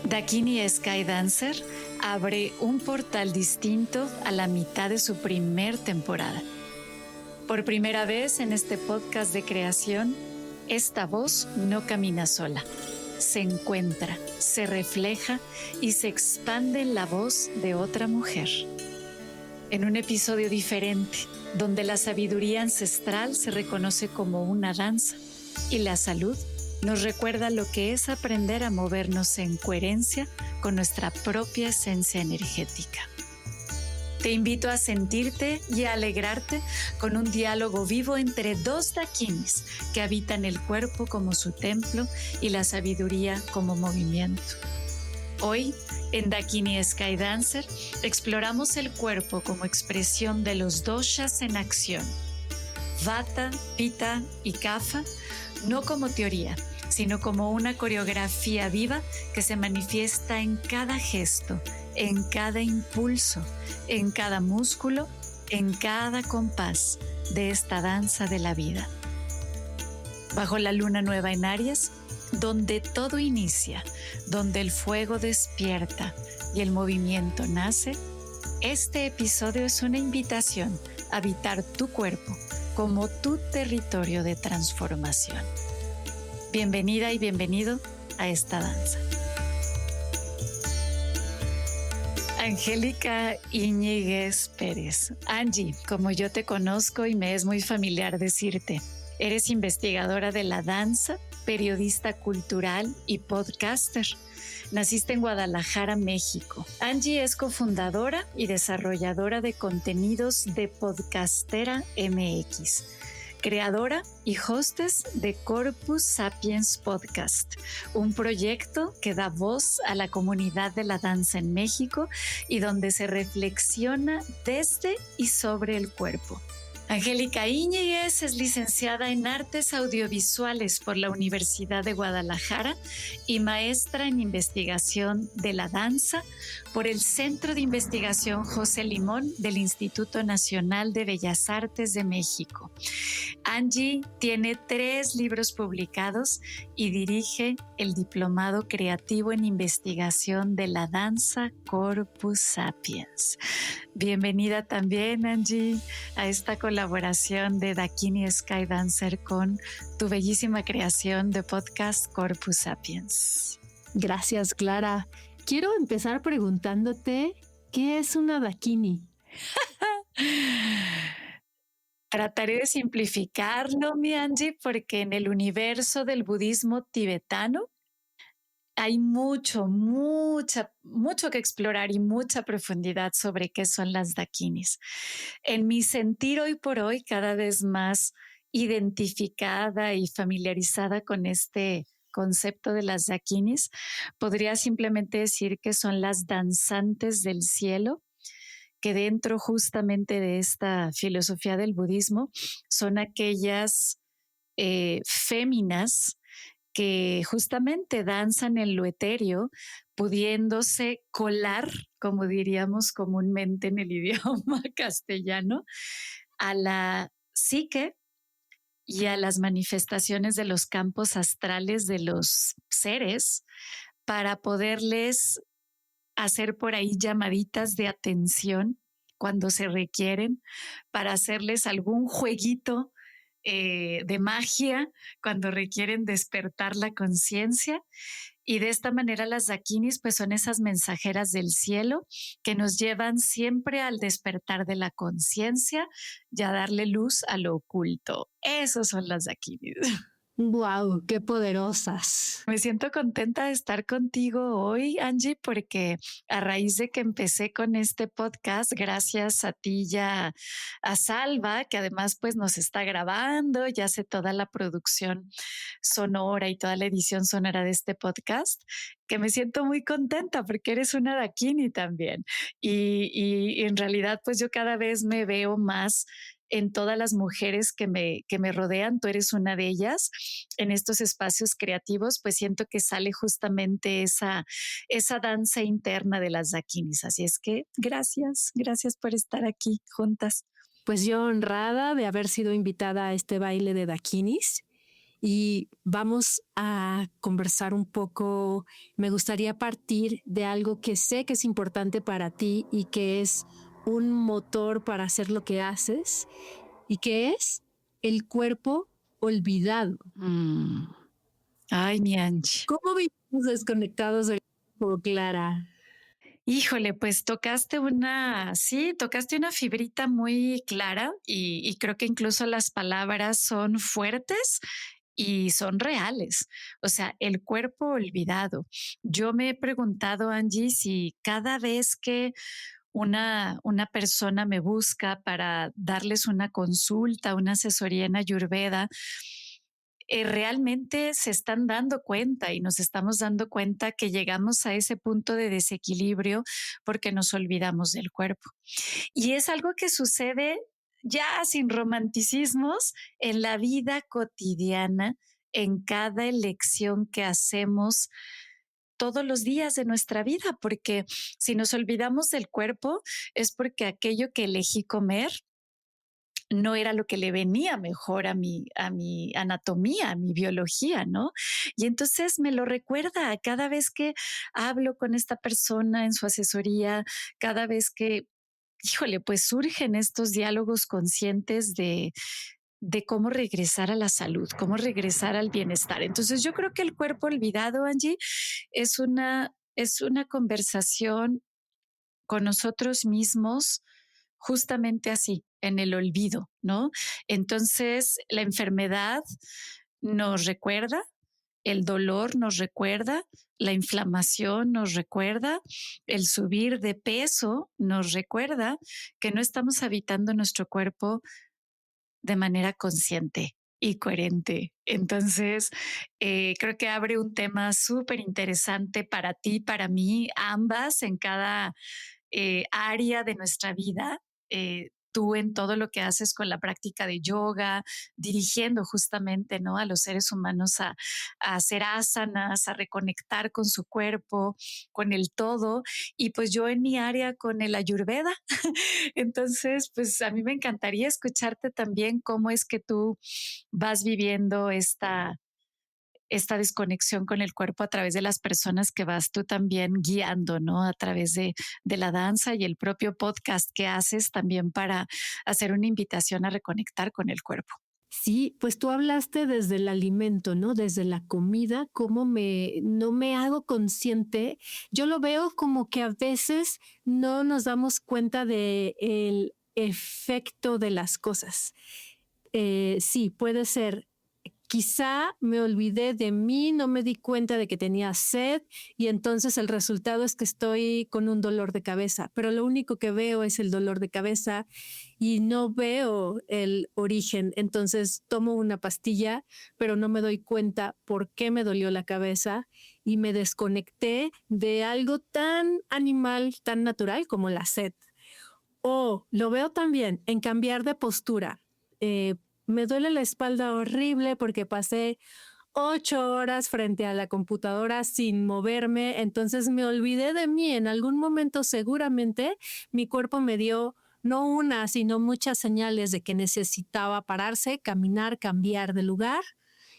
Dakini Sky Dancer abre un portal distinto a la mitad de su primer temporada. Por primera vez en este podcast de creación, esta voz no camina sola. Se encuentra, se refleja y se expande en la voz de otra mujer. En un episodio diferente, donde la sabiduría ancestral se reconoce como una danza y la salud nos recuerda lo que es aprender a movernos en coherencia con nuestra propia esencia energética. Te invito a sentirte y a alegrarte con un diálogo vivo entre dos dakinis que habitan el cuerpo como su templo y la sabiduría como movimiento. Hoy, en Dakini Sky Dancer, exploramos el cuerpo como expresión de los doshas en acción. Vata, Pitta y Kapha, no como teoría, sino como una coreografía viva que se manifiesta en cada gesto, en cada impulso, en cada músculo, en cada compás de esta danza de la vida. Bajo la luna nueva en Aries, donde todo inicia, donde el fuego despierta y el movimiento nace, este episodio es una invitación a habitar tu cuerpo como tu territorio de transformación. Bienvenida y bienvenido a esta danza. Angélica Íñiguez Pérez. Angie, como yo te conozco y me es muy familiar decirte, eres investigadora de la danza, periodista cultural y podcaster. Naciste en Guadalajara, México. Angie es cofundadora y desarrolladora de contenidos de Podcastera MX, creadora y hostess de Corpus Sapiens Podcast, un proyecto que da voz a la comunidad de la danza en México y donde se reflexiona desde y sobre el cuerpo. Angélica Íñiguez es licenciada en Artes Audiovisuales por la Universidad de Guadalajara y maestra en Investigación de la Danza por el Centro de Investigación José Limón del Instituto Nacional de Bellas Artes de México. Angie tiene 3 libros publicados y dirige el Diplomado Creativo en Investigación de la Danza Corpus Sapiens. Bienvenida también, Angie, a esta colaboración de Dakini Sky Dancer con tu bellísima creación de podcast Corpus Sapiens. Gracias, Clara. Quiero empezar preguntándote, ¿qué es una Dakini? Trataré de simplificarlo, mi Angie, porque en el universo del budismo tibetano hay mucho que explorar y mucha profundidad sobre qué son las dakinis. En mi sentir hoy por hoy, cada vez más identificada y familiarizada con este concepto de las dakinis, podría simplemente decir que son las danzantes del cielo, que dentro justamente de esta filosofía del budismo son aquellas féminas que justamente danzan en lo etéreo, pudiéndose colar, como diríamos comúnmente en el idioma castellano, a la psique y a las manifestaciones de los campos astrales de los seres para poderles hacer por ahí llamaditas de atención cuando se requieren, para hacerles algún jueguito de magia cuando requieren despertar la conciencia. Y de esta manera las dakinis pues son esas mensajeras del cielo que nos llevan siempre al despertar de la conciencia y a darle luz a lo oculto. Esos son las dakinis. ¡Wow! ¡Qué poderosas! Me siento contenta de estar contigo hoy, Angie, porque a raíz de que empecé con este podcast, gracias a ti y a Salva, que además pues nos está grabando y hace toda la producción sonora y toda la edición sonora de este podcast, que me siento muy contenta porque eres una dakini también. Y en realidad pues yo cada vez me veo más en todas las mujeres que me rodean. Tú eres una de ellas. En estos espacios creativos, pues siento que sale justamente esa danza interna de las dakinis. Así es que gracias por estar aquí juntas. Pues yo honrada de haber sido invitada a este baile de dakinis y vamos a conversar un poco. Me gustaría partir de algo que sé que es importante para ti y que es un motor para hacer lo que haces, y que es el cuerpo olvidado. Mm. Ay, mi Angie. ¿Cómo vivimos desconectados del cuerpo, Clara? Híjole, pues tocaste una fibrita muy clara y creo que incluso las palabras son fuertes y son reales. O sea, el cuerpo olvidado. Yo me he preguntado, Angie, si cada vez que una persona me busca para darles una consulta, una asesoría en Ayurveda, realmente se están dando cuenta y nos estamos dando cuenta que llegamos a ese punto de desequilibrio porque nos olvidamos del cuerpo. Y es algo que sucede ya sin romanticismos en la vida cotidiana, en cada elección que hacemos todos los días de nuestra vida, porque si nos olvidamos del cuerpo es porque aquello que elegí comer no era lo que le venía mejor a mi anatomía, a mi biología, ¿no? Y entonces me lo recuerda cada vez que hablo con esta persona en su asesoría, cada vez que, híjole, pues surgen estos diálogos conscientes de cómo regresar a la salud, cómo regresar al bienestar. Entonces yo creo que el cuerpo olvidado, Angie, es una conversación con nosotros mismos justamente así, en el olvido, ¿no? Entonces, la enfermedad nos recuerda, el dolor nos recuerda, la inflamación nos recuerda, el subir de peso nos recuerda que no estamos habitando nuestro cuerpo de manera consciente y coherente. Entonces, creo que abre un tema súper interesante para ti, para mí, ambas en cada área de nuestra vida. Tú en todo lo que haces con la práctica de yoga, dirigiendo justamente, ¿no?, a los seres humanos a hacer asanas, a reconectar con su cuerpo, con el todo, y pues yo en mi área con el Ayurveda. Entonces, pues a mí me encantaría escucharte también cómo es que tú vas viviendo esta desconexión con el cuerpo a través de las personas que vas tú también guiando, ¿no? A través de la danza y el propio podcast que haces también para hacer una invitación a reconectar con el cuerpo. Sí, pues tú hablaste desde el alimento, ¿no? Desde la comida, no me hago consciente. Yo lo veo como que a veces no nos damos cuenta de el efecto de las cosas. Sí, puede ser. Quizá me olvidé de mí, no me di cuenta de que tenía sed y entonces el resultado es que estoy con un dolor de cabeza, pero lo único que veo es el dolor de cabeza y no veo el origen. Entonces tomo una pastilla, pero no me doy cuenta por qué me dolió la cabeza y me desconecté de algo tan animal, tan natural como la sed. O lo veo también en cambiar de postura. Me duele la espalda horrible porque pasé 8 horas frente a la computadora sin moverme, entonces me olvidé de mí. En algún momento seguramente mi cuerpo me dio no una, sino muchas señales de que necesitaba pararse, caminar, cambiar de lugar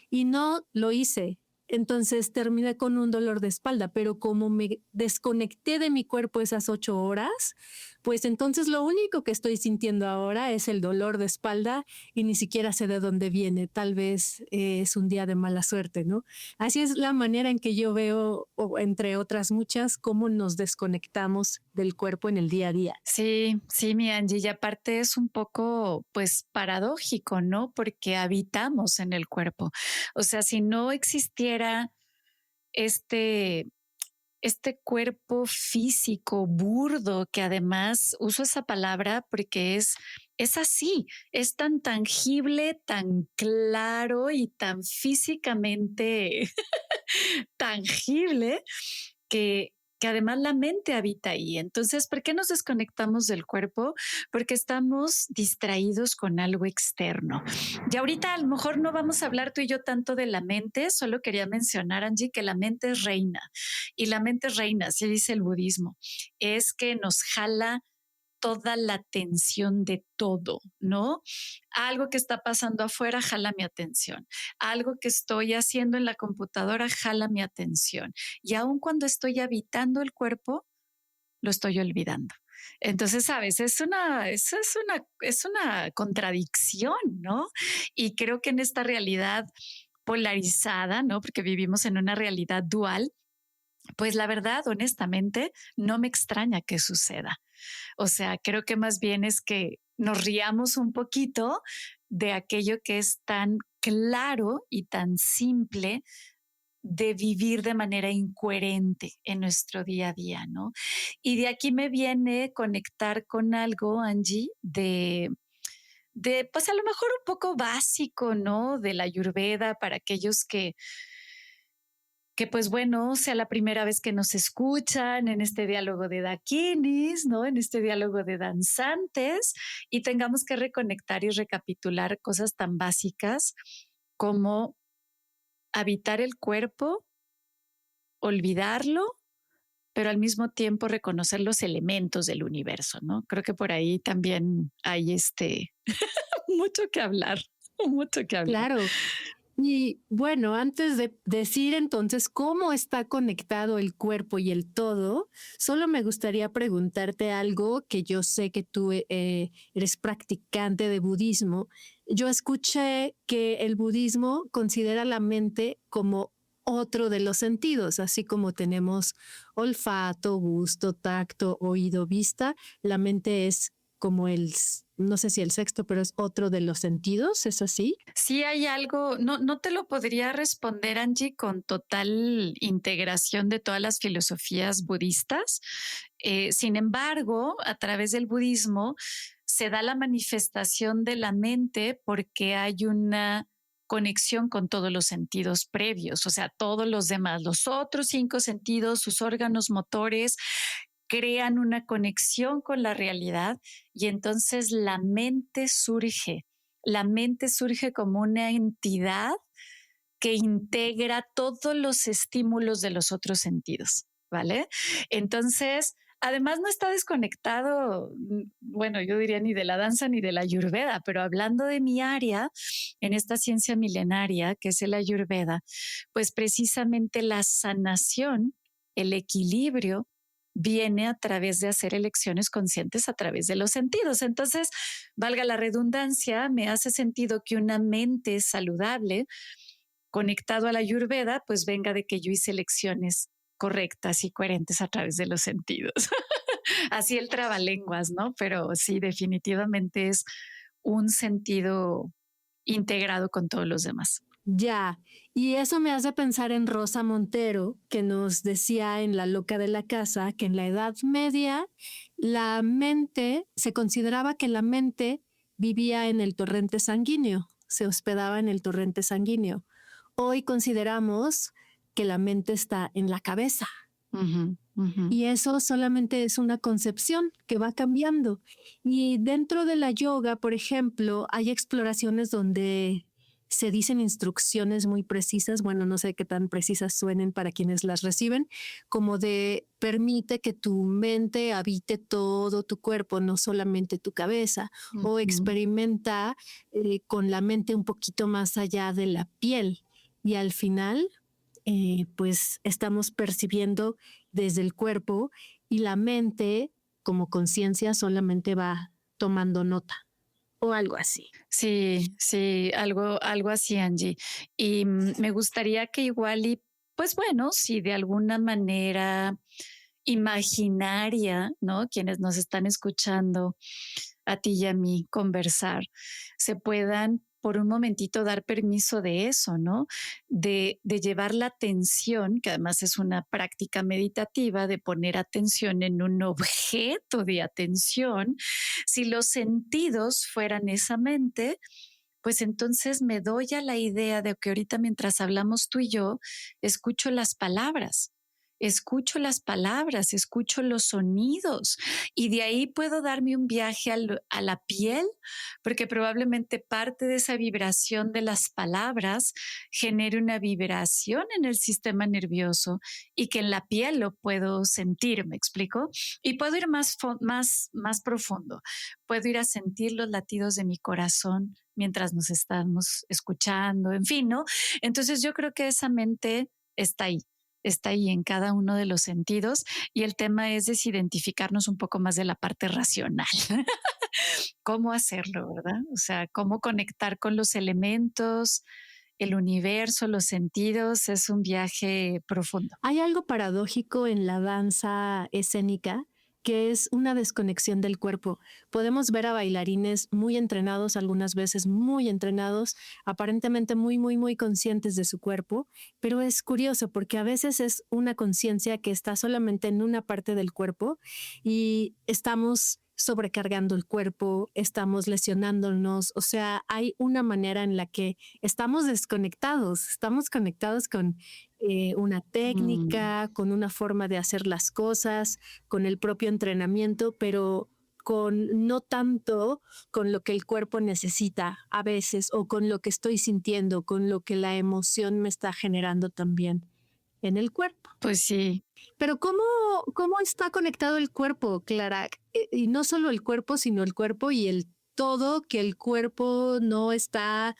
y no lo hice. Entonces terminé con un dolor de espalda, pero como me desconecté de mi cuerpo esas 8 horas, pues entonces lo único que estoy sintiendo ahora es el dolor de espalda y ni siquiera sé de dónde viene. Tal vez es un día de mala suerte, ¿no? Así es la manera en que yo veo, o entre otras muchas, cómo nos desconectamos del cuerpo en el día a día. Sí, sí, mi Angie, y aparte es un poco, pues, paradójico, ¿no? Porque habitamos en el cuerpo. O sea, si no existiera este este cuerpo físico burdo, que además uso esa palabra porque es así, es tan tangible, tan claro y tan físicamente tangible que además la mente habita ahí. Entonces, ¿por qué nos desconectamos del cuerpo? Porque estamos distraídos con algo externo. Y ahorita a lo mejor no vamos a hablar tú y yo tanto de la mente, solo quería mencionar, Angie, que la mente es reina. Y la mente es reina, así dice el budismo, es que nos jala toda la atención de todo, ¿no? Algo que está pasando afuera jala mi atención. Algo que estoy haciendo en la computadora jala mi atención. Y aun cuando estoy habitando el cuerpo, lo estoy olvidando. Entonces, sabes, es una contradicción, ¿no? Y creo que en esta realidad polarizada, ¿no? Porque vivimos en una realidad dual, pues la verdad, honestamente, no me extraña que suceda. O sea, creo que más bien es que nos riamos un poquito de aquello que es tan claro y tan simple de vivir de manera incoherente en nuestro día a día, ¿no? Y de aquí me viene conectar con algo, Angie, pues a lo mejor un poco básico, ¿no? De la Ayurveda para aquellos que pues bueno, sea la primera vez que nos escuchan en este diálogo de dakinis, ¿no? En este diálogo de danzantes y tengamos que reconectar y recapitular cosas tan básicas como habitar el cuerpo, olvidarlo, pero al mismo tiempo reconocer los elementos del universo, ¿no? Creo que por ahí también hay mucho que hablar, mucho que hablar. Claro. Y bueno, antes de decir entonces cómo está conectado el cuerpo y el todo, solo me gustaría preguntarte algo que yo sé que tú eres practicante de budismo. Yo escuché que el budismo considera la mente como otro de los sentidos, así como tenemos olfato, gusto, tacto, oído, vista, la mente es como no sé si el sexto, pero es otro de los sentidos, ¿es así? Sí hay algo, no te lo podría responder, Angie, con total integración de todas las filosofías budistas. Sin embargo, a través del budismo se da la manifestación de la mente porque hay una conexión con todos los sentidos previos, o sea, todos los demás, los otros 5 sentidos, sus órganos motores, crean una conexión con la realidad y entonces la mente surge como una entidad que integra todos los estímulos de los otros sentidos, ¿vale? Entonces, además no está desconectado, bueno, yo diría ni de la danza ni de la Ayurveda, pero hablando de mi área en esta ciencia milenaria que es el Ayurveda, pues precisamente la sanación, el equilibrio viene a través de hacer elecciones conscientes a través de los sentidos. Entonces, valga la redundancia, me hace sentido que una mente saludable conectado a la Ayurveda, pues venga de que yo hice elecciones correctas y coherentes a través de los sentidos. Así el trabalenguas, ¿no? Pero sí, definitivamente es un sentido integrado con todos los demás. Ya, y eso me hace pensar en Rosa Montero, que nos decía en La Loca de la Casa que en la Edad Media se consideraba que la mente vivía en el torrente sanguíneo, se hospedaba en el torrente sanguíneo. Hoy consideramos que la mente está en la cabeza. Uh-huh, uh-huh. Y eso solamente es una concepción que va cambiando. Y dentro de la yoga, por ejemplo, hay exploraciones donde se dicen instrucciones muy precisas, bueno, no sé qué tan precisas suenen para quienes las reciben, como de permite que tu mente habite todo tu cuerpo, no solamente tu cabeza, o experimenta con la mente un poquito más allá de la piel. Y al final, pues estamos percibiendo desde el cuerpo y la mente como conciencia solamente va tomando nota. O algo así. Sí, algo así, Angie. Y me gustaría que igual pues bueno, si de alguna manera imaginaria, ¿no? Quienes nos están escuchando, a ti y a mí conversar, se puedan por un momentito dar permiso de eso, ¿no? De llevar la atención, que además es una práctica meditativa, de poner atención en un objeto de atención. Si los sentidos fueran esa mente, pues entonces me doy a la idea de que ahorita mientras hablamos tú y yo, escucho las palabras. escucho las palabras, escucho los sonidos y de ahí puedo darme un viaje a la piel, porque probablemente parte de esa vibración de las palabras genere una vibración en el sistema nervioso y que en la piel lo puedo sentir, ¿me explico? Y puedo ir más profundo, puedo ir a sentir los latidos de mi corazón mientras nos estamos escuchando, en fin, ¿no? Entonces yo creo que esa mente está ahí en cada uno de los sentidos y el tema es desidentificarnos un poco más de la parte racional. ¿Cómo hacerlo, verdad? O sea, cómo conectar con los elementos, el universo, los sentidos, es un viaje profundo. Hay algo paradójico en la danza escénica que es una desconexión del cuerpo. Podemos ver a bailarines muy entrenados, algunas veces muy entrenados, aparentemente muy, muy, muy conscientes de su cuerpo, pero es curioso porque a veces es una conciencia que está solamente en una parte del cuerpo y estamos sobrecargando el cuerpo, estamos lesionándonos, o sea, hay una manera en la que estamos conectados con una técnica, con una forma de hacer las cosas, con el propio entrenamiento, pero con no tanto con lo que el cuerpo necesita a veces o con lo que estoy sintiendo, con lo que la emoción me está generando también en el cuerpo. Pues sí. Pero ¿cómo está conectado el cuerpo, Clara? Y no solo el cuerpo, sino el cuerpo y el todo, que el cuerpo no está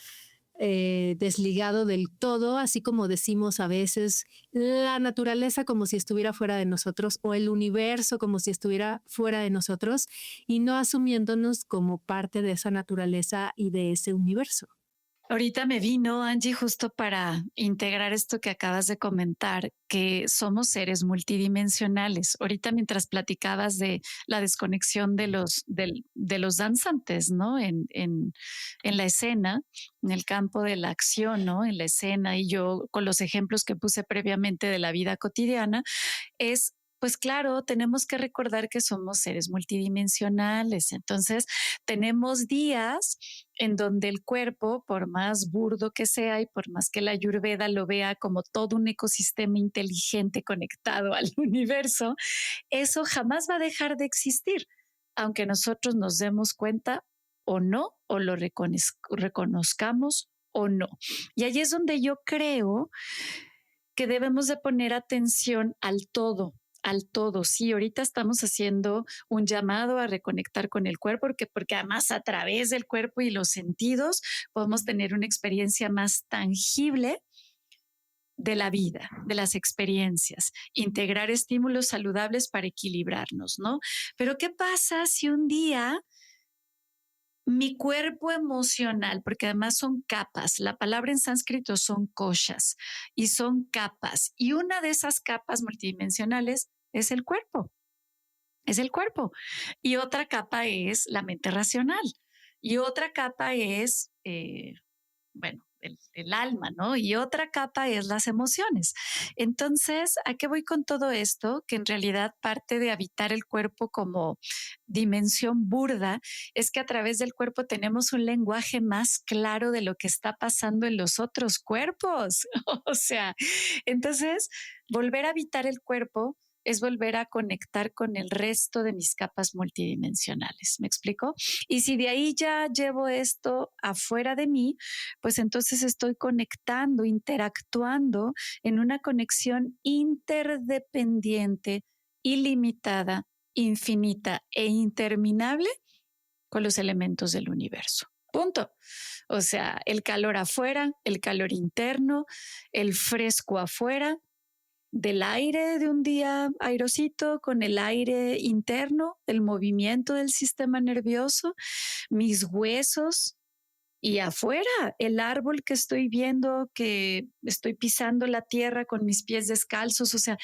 desligado del todo, así como decimos a veces la naturaleza como si estuviera fuera de nosotros o el universo como si estuviera fuera de nosotros y no asumiéndonos como parte de esa naturaleza y de ese universo. Ahorita me vino, Angie, justo para integrar esto que acabas de comentar, que somos seres multidimensionales. Ahorita mientras platicabas de la desconexión de los danzantes, ¿no? En la escena, en el campo de la acción, ¿no? En la escena, y yo con los ejemplos que puse previamente de la vida cotidiana, es pues claro, tenemos que recordar que somos seres multidimensionales. Entonces, tenemos días en donde el cuerpo, por más burdo que sea y por más que la Ayurveda lo vea como todo un ecosistema inteligente conectado al universo, eso jamás va a dejar de existir, aunque nosotros nos demos cuenta o no, o lo reconozcamos o no. Y ahí es donde yo creo que debemos de poner atención al todo. Al todo, sí, ahorita estamos haciendo un llamado a reconectar con el cuerpo, porque además a través del cuerpo y los sentidos podemos tener una experiencia más tangible de la vida, de las experiencias, integrar estímulos saludables para equilibrarnos, ¿no? Pero ¿qué pasa si un día mi cuerpo emocional, porque además son capas, la palabra en sánscrito son koshas y son capas, y una de esas capas multidimensionales es el cuerpo, es el cuerpo, y otra capa es la mente racional, y otra capa es, bueno, el alma, ¿no? Y otra capa es las emociones. Entonces, ¿a qué voy con todo esto? Que en realidad parte de habitar el cuerpo como dimensión burda es que a través del cuerpo tenemos un lenguaje más claro de lo que está pasando en los otros cuerpos. O sea, entonces, volver a habitar el cuerpo es volver a conectar con el resto de mis capas multidimensionales. ¿Me explico? Y si de ahí ya llevo esto afuera de mí, pues entonces estoy conectando, interactuando en una conexión interdependiente, ilimitada, infinita e interminable con los elementos del universo. Punto. O sea, el calor afuera, el calor interno, el fresco afuera, del aire de un día airosito con el aire interno, el movimiento del sistema nervioso, mis huesos y afuera el árbol que estoy viendo, que estoy pisando la tierra con mis pies descalzos. O sea,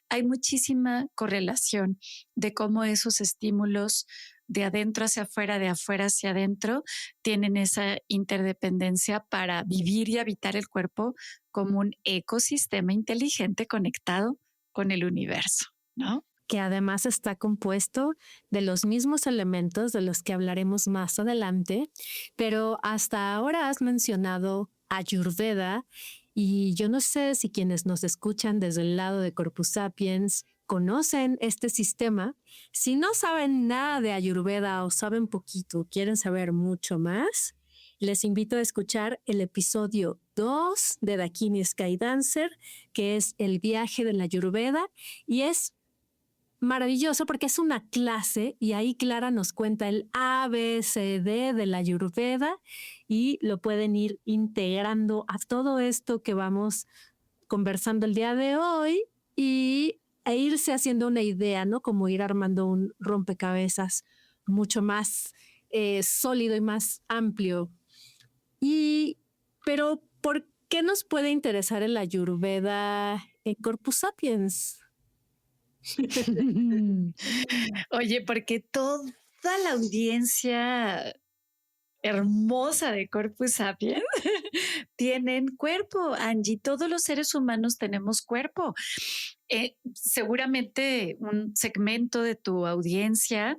hay muchísima correlación de cómo esos estímulos de adentro hacia afuera, de afuera hacia adentro, tienen esa interdependencia para vivir y habitar el cuerpo como un ecosistema inteligente conectado con el universo, ¿no? Que además está compuesto de los mismos elementos de los que hablaremos más adelante, pero hasta ahora has mencionado Ayurveda Y yo no sé si quienes nos escuchan desde el lado de Corpus Sapiens conocen este sistema. Si no saben nada de Ayurveda o saben poquito, quieren saber mucho más, les invito a escuchar el episodio 2 de Dakini Sky Dancer, que es el viaje de la Ayurveda, y es maravilloso porque es una clase y ahí Clara nos cuenta el A, B, C, D de la Ayurveda y lo pueden ir integrando a todo esto que vamos conversando el día de hoy e irse haciendo una idea, ¿no? Como ir armando un rompecabezas mucho más sólido y más amplio. Pero ¿por qué nos puede interesar el Ayurveda en Corpus Sapiens? Oye, porque toda la audiencia hermosa de Corpus Sapiens tienen cuerpo, Angie. Todos los seres humanos tenemos cuerpo. Seguramente un segmento de tu audiencia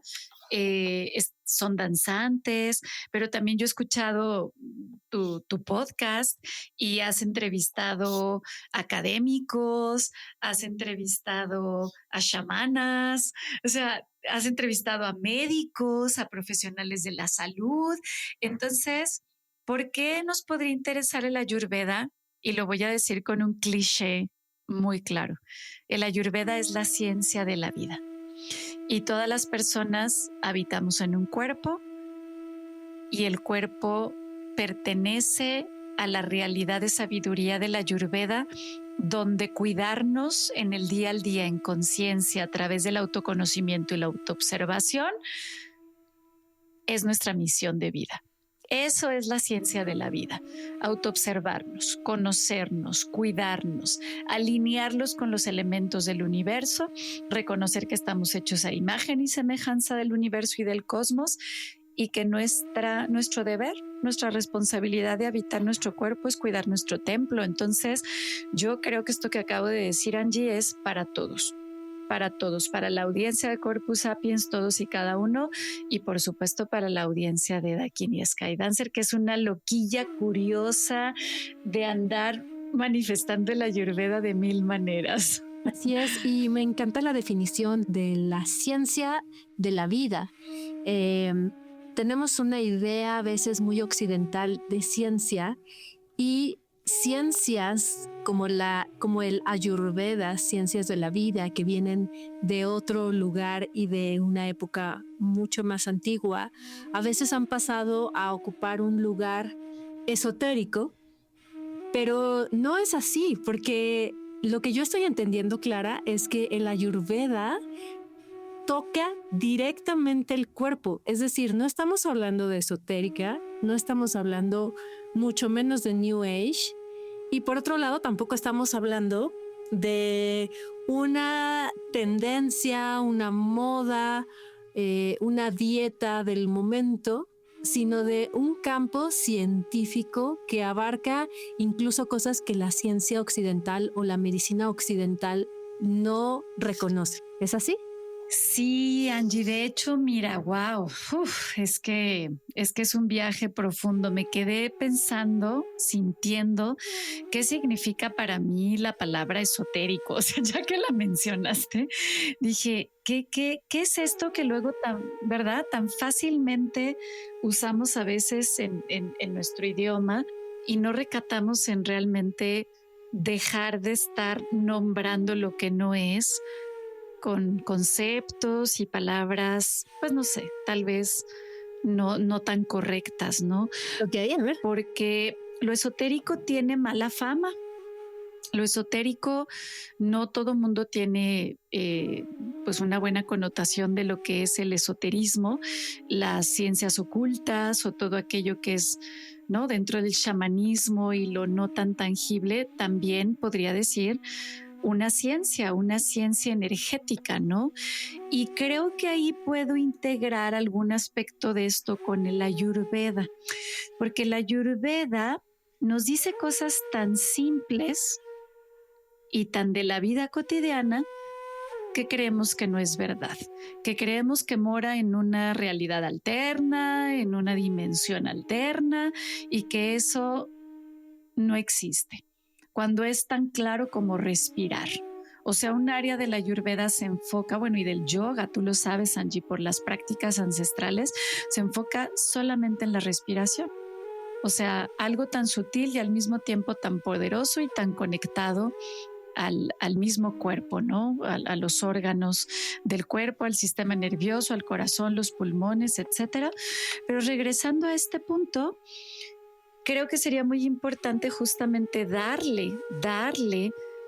son danzantes, pero también yo he escuchado tu podcast y has entrevistado académicos, has entrevistado a chamanas, o sea, has entrevistado a médicos, a profesionales de la salud. Entonces, ¿por qué nos podría interesar el Ayurveda? Y lo voy a decir con un cliché muy claro. El Ayurveda es la ciencia de la vida. Y todas las personas habitamos en un cuerpo y el cuerpo pertenece a la realidad de sabiduría de la Ayurveda, donde cuidarnos en el día al día en conciencia a través del autoconocimiento y la autoobservación es nuestra misión de vida. Eso es la ciencia de la vida, autoobservarnos, conocernos, cuidarnos, alinearlos con los elementos del universo, reconocer que estamos hechos a imagen y semejanza del universo y del cosmos y que nuestro deber, nuestra responsabilidad de habitar nuestro cuerpo es cuidar nuestro templo. Entonces, yo creo que esto que acabo de decir, Angie, es para todos, para la audiencia de Corpus Sapiens, todos y cada uno, y por supuesto para la audiencia de Dakini Sky Dancer, que es una loquilla curiosa de andar manifestando la Ayurveda de mil maneras. Así es, y me encanta la definición de la ciencia de la vida. Tenemos una idea a veces muy occidental de ciencia y ciencias como el Ayurveda, ciencias de la vida que vienen de otro lugar y de una época mucho más antigua, a veces han pasado a ocupar un lugar esotérico, pero no es así, porque lo que yo estoy entendiendo, Clara, es que el Ayurveda toca directamente el cuerpo. Es decir, no estamos hablando de esotérica, no estamos hablando mucho menos de New Age. Y por otro lado, tampoco estamos hablando de una tendencia, una moda, una dieta del momento, sino de un campo científico que abarca incluso cosas que la ciencia occidental o la medicina occidental no reconoce. ¿Es así? Sí, Angie, de hecho, mira, wow, es que es un viaje profundo. Me quedé pensando, sintiendo qué significa para mí la palabra esotérico. O sea, ya que la mencionaste, dije, ¿qué es esto que luego verdad, tan fácilmente usamos a veces en nuestro idioma y no recatamos en realmente dejar de estar nombrando lo que no es, con conceptos y palabras, pues no sé, tal vez no tan correctas, ¿no? Ok, a ver. Porque lo esotérico tiene mala fama. Lo esotérico, no todo mundo tiene pues una buena connotación de lo que es el esoterismo, las ciencias ocultas o todo aquello que es, ¿no?, dentro del chamanismo y lo no tan tangible. También podría decir una ciencia energética, ¿no? Y creo que ahí puedo integrar algún aspecto de esto con el Ayurveda, porque el Ayurveda nos dice cosas tan simples y tan de la vida cotidiana que creemos que no es verdad, que creemos que mora en una realidad alterna, en una dimensión alterna y que eso no existe. cuando es tan claro como respirar. O sea, un área de la Ayurveda se enfoca, bueno, y del yoga, tú lo sabes, Angie, por las prácticas ancestrales, se enfoca solamente en la respiración. O sea, algo tan sutil y al mismo tiempo tan poderoso y tan conectado al mismo cuerpo, ¿no? A los órganos del cuerpo, al sistema nervioso, al corazón, los pulmones, etcétera. Pero regresando a este punto, creo que sería muy importante justamente darle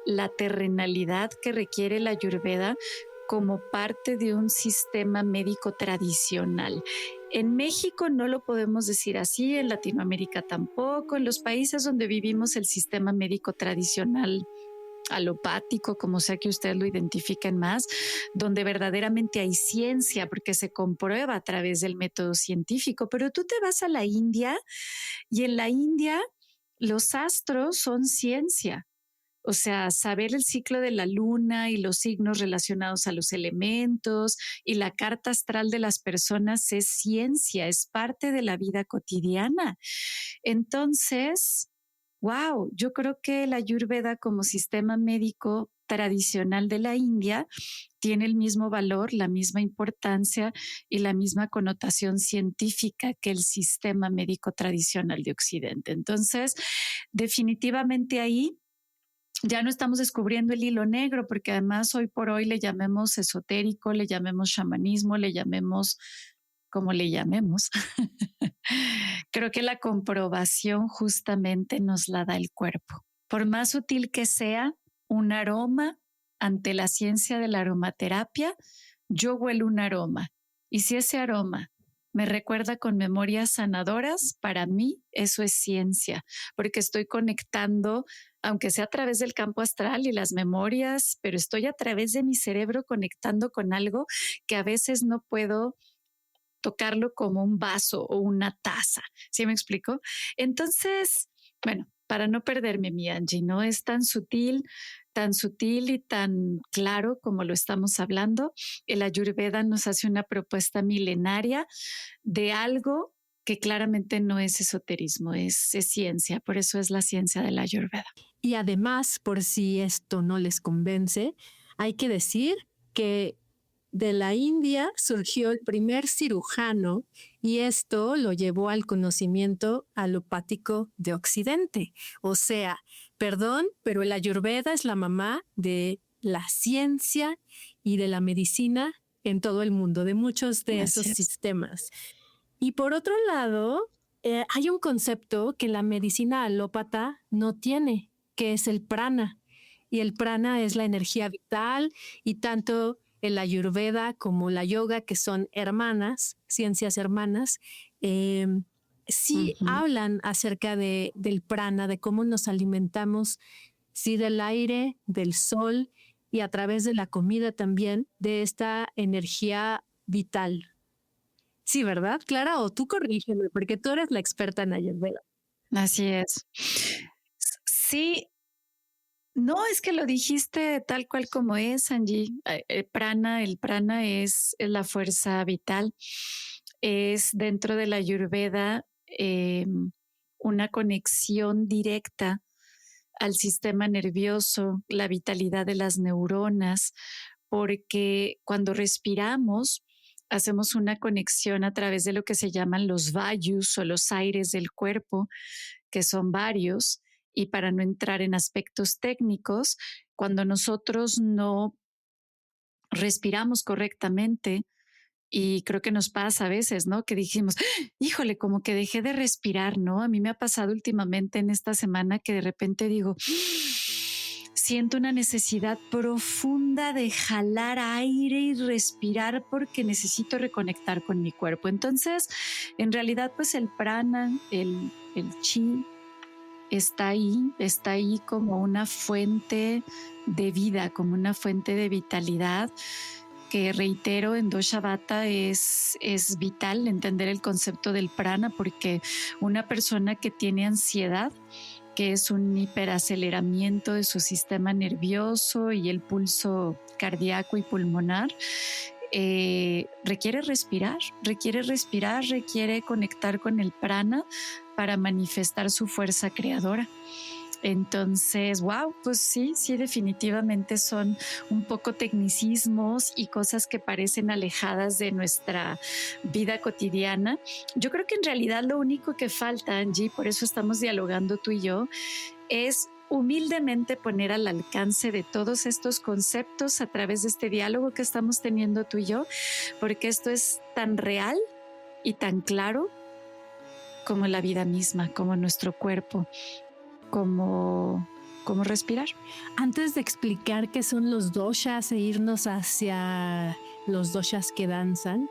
la terrenalidad que requiere la Ayurveda como parte de un sistema médico tradicional. En México no lo podemos decir así, en Latinoamérica tampoco, en los países donde vivimos el sistema médico tradicional alopático, como sea que ustedes lo identifiquen más, donde verdaderamente hay ciencia, porque se comprueba a través del método científico. Pero tú te vas a la India y en la India los astros son ciencia. O sea, saber el ciclo de la luna y los signos relacionados a los elementos y la carta astral de las personas es ciencia, es parte de la vida cotidiana. Entonces, wow, yo creo que la Ayurveda como sistema médico tradicional de la India tiene el mismo valor, la misma importancia y la misma connotación científica que el sistema médico tradicional de Occidente. Entonces, definitivamente ahí ya no estamos descubriendo el hilo negro, porque además hoy por hoy le llamemos esotérico, le llamemos chamanismo, le llamemos como le llamemos. Creo que la comprobación justamente nos la da el cuerpo. Por más sutil que sea un aroma ante la ciencia de la aromaterapia, yo huelo un aroma. Y si ese aroma me recuerda con memorias sanadoras, para mí eso es ciencia, porque estoy conectando, aunque sea a través del campo astral y las memorias, pero estoy a través de mi cerebro conectando con algo que a veces no puedo tocarlo como un vaso o una taza. ¿Sí me explico? Entonces, bueno, para no perderme, mi Angie, no es tan sutil y tan claro como lo estamos hablando. El Ayurveda nos hace una propuesta milenaria de algo que claramente no es esoterismo, es ciencia. Por eso es la ciencia de la Ayurveda. Y además, por si esto no les convence, hay que decir que de la India surgió el primer cirujano y esto lo llevó al conocimiento alopático de Occidente. O sea, perdón, pero el Ayurveda es la mamá de la ciencia y de la medicina en todo el mundo, de muchos de esos sistemas. Y por otro lado, hay un concepto que la medicina alópata no tiene, que es el prana. Y el prana es la energía vital y tanto el Ayurveda como la yoga, que son hermanas, ciencias hermanas, sí hablan acerca del prana, de cómo nos alimentamos, sí, del aire, del sol y a través de la comida también, de esta energía vital. Sí, ¿verdad, Clara? O tú corrígeme, porque tú eres la experta en Ayurveda. Así es. Sí. No, es que lo dijiste tal cual como es, Angie. El prana es la fuerza vital. Es dentro de la Ayurveda una conexión directa al sistema nervioso, la vitalidad de las neuronas, porque cuando respiramos hacemos una conexión a través de lo que se llaman los vayus o los aires del cuerpo, que son varios. Y para no entrar en aspectos técnicos, cuando nosotros no respiramos correctamente, y creo que nos pasa a veces, ¿no? Que dijimos, híjole, como que dejé de respirar, ¿no? A mí me ha pasado últimamente en esta semana que de repente digo, siento una necesidad profunda de jalar aire y respirar porque necesito reconectar con mi cuerpo. Entonces, en realidad, pues el prana, el chi, está ahí como una fuente de vida, como una fuente de vitalidad, que reitero, en Dosha Vata es vital entender el concepto del prana, porque una persona que tiene ansiedad, que es un hiperaceleramiento de su sistema nervioso y el pulso cardíaco y pulmonar, requiere respirar, requiere conectar con el prana para manifestar su fuerza creadora. Entonces, wow, pues sí, definitivamente son un poco tecnicismos y cosas que parecen alejadas de nuestra vida cotidiana. Yo creo que en realidad lo único que falta, Angie, por eso estamos dialogando tú y yo, es humildemente poner al alcance de todos estos conceptos a través de este diálogo que estamos teniendo tú y yo, porque esto es tan real y tan claro como la vida misma, como nuestro cuerpo, como respirar. Antes de explicar qué son los doshas e irnos hacia los doshas que danzan,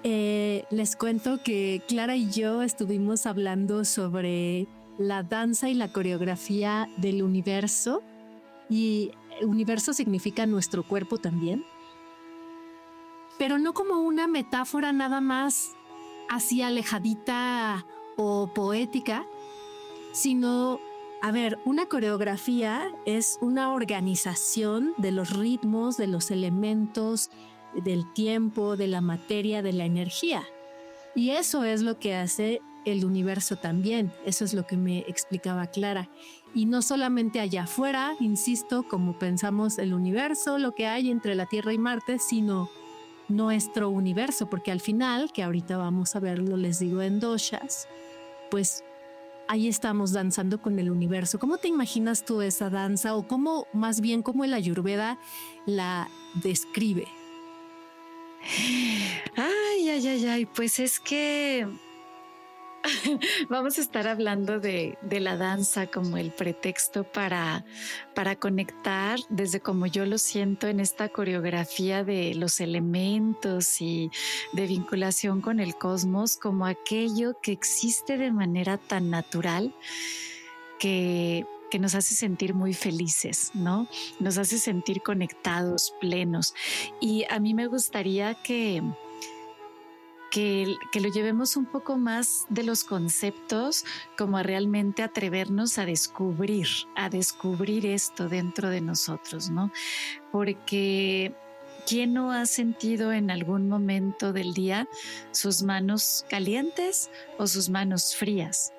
les cuento que Clara y yo estuvimos hablando sobre la danza y la coreografía del universo, y universo significa nuestro cuerpo también, pero no como una metáfora nada más así alejadita o poética, sino, a ver, una coreografía es una organización de los ritmos, de los elementos, del tiempo, de la materia, de la energía. Y eso es lo que hace el universo también. Eso es lo que me explicaba Clara. Y no solamente allá afuera, insisto, como pensamos el universo, lo que hay entre la Tierra y Marte, sino nuestro universo, porque al final, que ahorita vamos a verlo, les digo, en doshas, pues ahí estamos danzando con el universo. ¿Cómo te imaginas tú esa danza, o cómo, más bien, cómo el Ayurveda la describe? Ay, pues es que vamos a estar hablando de la danza como el pretexto para conectar desde como yo lo siento en esta coreografía de los elementos y de vinculación con el cosmos, como aquello que existe de manera tan natural que nos hace sentir muy felices, ¿no? Nos hace sentir conectados, plenos. Y a mí me gustaría que lo llevemos un poco más de los conceptos, como a realmente atrevernos a descubrir esto dentro de nosotros, ¿no? Porque ¿quién no ha sentido en algún momento del día sus manos calientes o sus manos frías?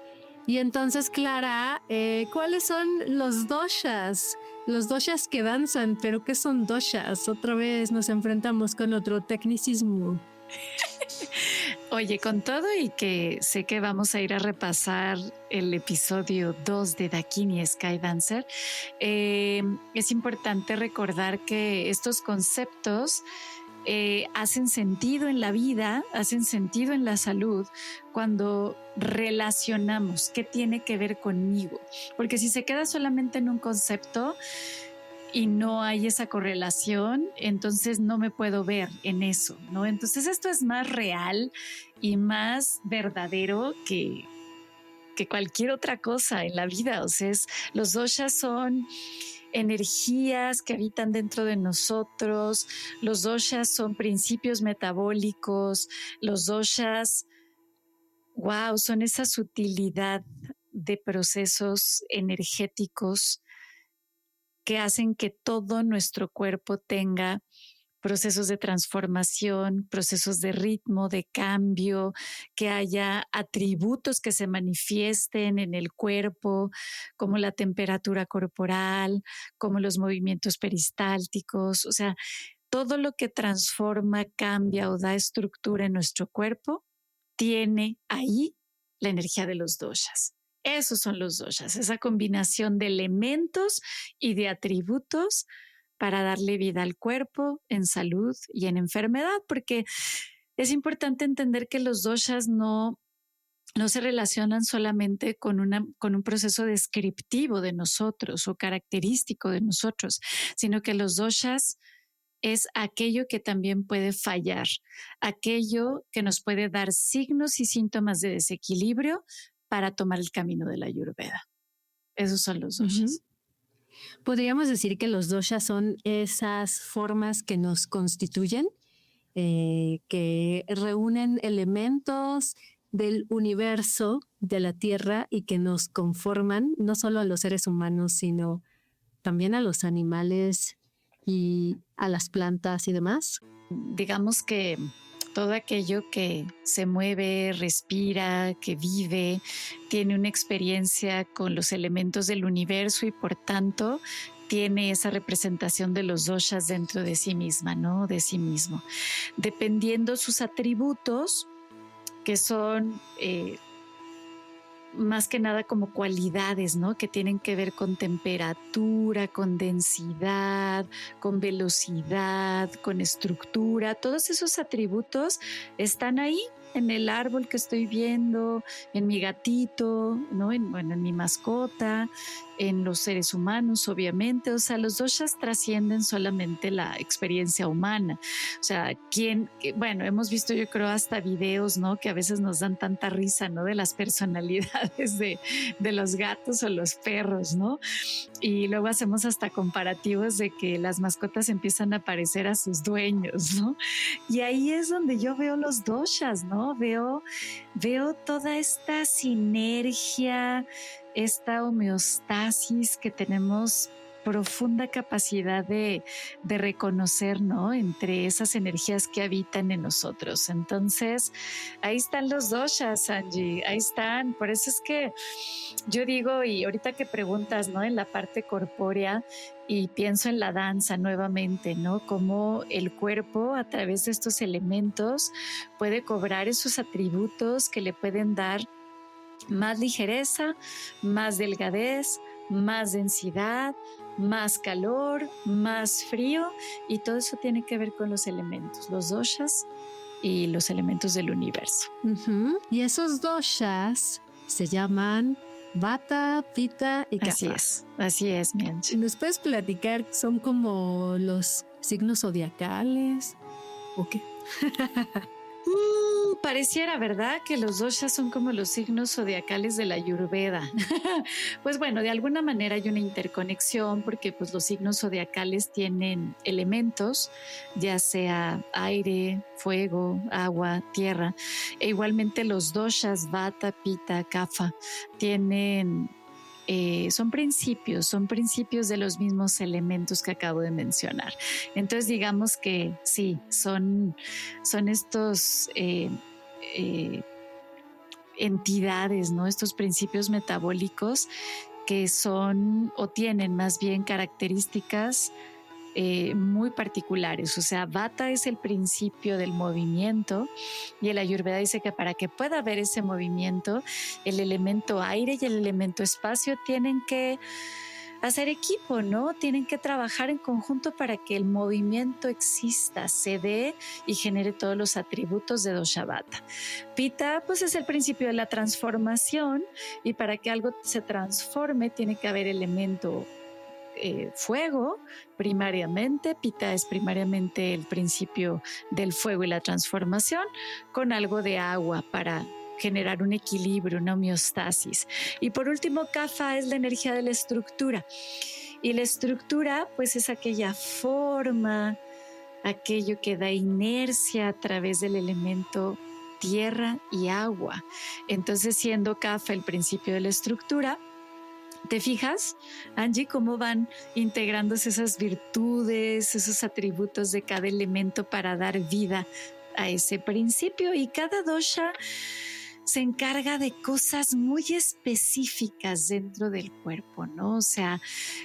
Y entonces, Clara, ¿cuáles son los doshas? Los doshas que danzan, pero ¿qué son doshas? Otra vez nos enfrentamos con otro tecnicismo. Oye, con todo y que sé que vamos a ir a repasar el episodio 2 de Dakini Sky Dancer, es importante recordar que estos conceptos hacen sentido en la vida, hacen sentido en la salud cuando relacionamos qué tiene que ver conmigo. Porque si se queda solamente en un concepto y no hay esa correlación, entonces no me puedo ver en eso, ¿no? Entonces esto es más real y más verdadero que cualquier otra cosa en la vida. O sea, los doshas son energías que habitan dentro de nosotros. Los doshas son principios metabólicos. Los doshas, wow, son esa sutilidad de procesos energéticos que hacen que todo nuestro cuerpo tenga procesos de transformación, procesos de ritmo, de cambio, que haya atributos que se manifiesten en el cuerpo, como la temperatura corporal, como los movimientos peristálticos. O sea, todo lo que transforma, cambia o da estructura en nuestro cuerpo tiene ahí la energía de los doshas. Esos son los doshas, esa combinación de elementos y de atributos para darle vida al cuerpo en salud y en enfermedad, porque es importante entender que los doshas no se relacionan solamente con un proceso descriptivo de nosotros o característico de nosotros, sino que los doshas es aquello que también puede fallar, aquello que nos puede dar signos y síntomas de desequilibrio para tomar el camino de la Ayurveda. Esos son los doshas. Podríamos decir que los doshas son esas formas que nos constituyen, que reúnen elementos del universo, de la Tierra, y que nos conforman no solo a los seres humanos, sino también a los animales y a las plantas y demás. Digamos que todo aquello que se mueve, respira, que vive, tiene una experiencia con los elementos del universo y por tanto tiene esa representación de los doshas dentro de sí misma, ¿no? De sí mismo. Dependiendo sus atributos, que son más que nada como cualidades, ¿no? Que tienen que ver con temperatura, con densidad, con velocidad, con estructura. Todos esos atributos están ahí en el árbol que estoy viendo, en mi gatito, ¿no? En mi mascota, en los seres humanos, obviamente. O sea, los doshas trascienden solamente la experiencia humana. O sea, bueno, hemos visto yo creo hasta videos, ¿no? Que a veces nos dan tanta risa, ¿no? De las personalidades de los gatos o los perros, ¿no? Y luego hacemos hasta comparativos de que las mascotas empiezan a parecer a sus dueños, ¿no? Y ahí es donde yo veo los doshas, ¿no? Veo toda esta sinergia, esta homeostasis que tenemos profunda capacidad de reconocer, ¿no? Entre esas energías que habitan en nosotros. Entonces, ahí están los doshas, Angie, ahí están. Por eso es que yo digo, y ahorita que preguntas, ¿no? En la parte corpórea, y pienso en la danza nuevamente, ¿no? Cómo el cuerpo a través de estos elementos puede cobrar esos atributos que le pueden dar más ligereza, más delgadez, más densidad, más calor, más frío, y todo eso tiene que ver con los elementos, los doshas y los elementos del universo. Y esos doshas se llaman Vata, Pitta y Kapha. Así es, mi Angie. ¿Nos puedes platicar? ¿Son como los signos zodiacales o qué? Pareciera, ¿verdad? Que los doshas son como los signos zodiacales de la Ayurveda. Pues bueno, de alguna manera hay una interconexión porque pues los signos zodiacales tienen elementos, ya sea aire, fuego, agua, tierra. E igualmente los doshas, Vata, Pitta, Kapha, tienen son principios de los mismos elementos que acabo de mencionar. Entonces digamos que sí, son estos entidades, ¿no? Estos principios metabólicos que son o tienen más bien características muy particulares. O sea, Vata es el principio del movimiento y el Ayurveda dice que para que pueda haber ese movimiento, el elemento aire y el elemento espacio tienen que hacer equipo, ¿no? Tienen que trabajar en conjunto para que el movimiento exista, se dé y genere todos los atributos de Dosha Vata. Pitta, pues es el principio de la transformación y para que algo se transforme tiene que haber elemento fuego primariamente. Pitta es primariamente el principio del fuego y la transformación, con algo de agua para generar un equilibrio, una homeostasis. Y por último, Kapha es la energía de la estructura. Y la estructura, pues es aquella forma, aquello que da inercia a través del elemento tierra y agua. Entonces, siendo Kapha el principio de la estructura, ¿te fijas, Angie, cómo van integrándose esas virtudes, esos atributos de cada elemento para dar vida a ese principio? Y cada dosha se encarga de cosas muy específicas dentro del cuerpo, ¿no? O sea,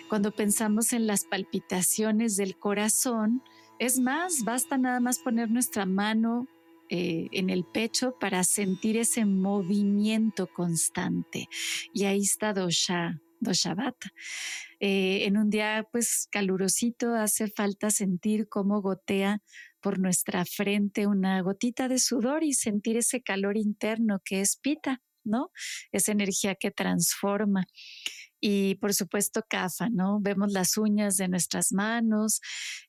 cuando pensamos en las palpitaciones del corazón, es más, basta nada más poner nuestra mano en el pecho para sentir ese movimiento constante. Y ahí está dosha Vata. En un día pues calurosito hace falta sentir cómo gotea por nuestra frente una gotita de sudor y sentir ese calor interno que es Pitta, ¿no? Esa energía que transforma. Y por supuesto Kapha, ¿no? Vemos las uñas de nuestras manos,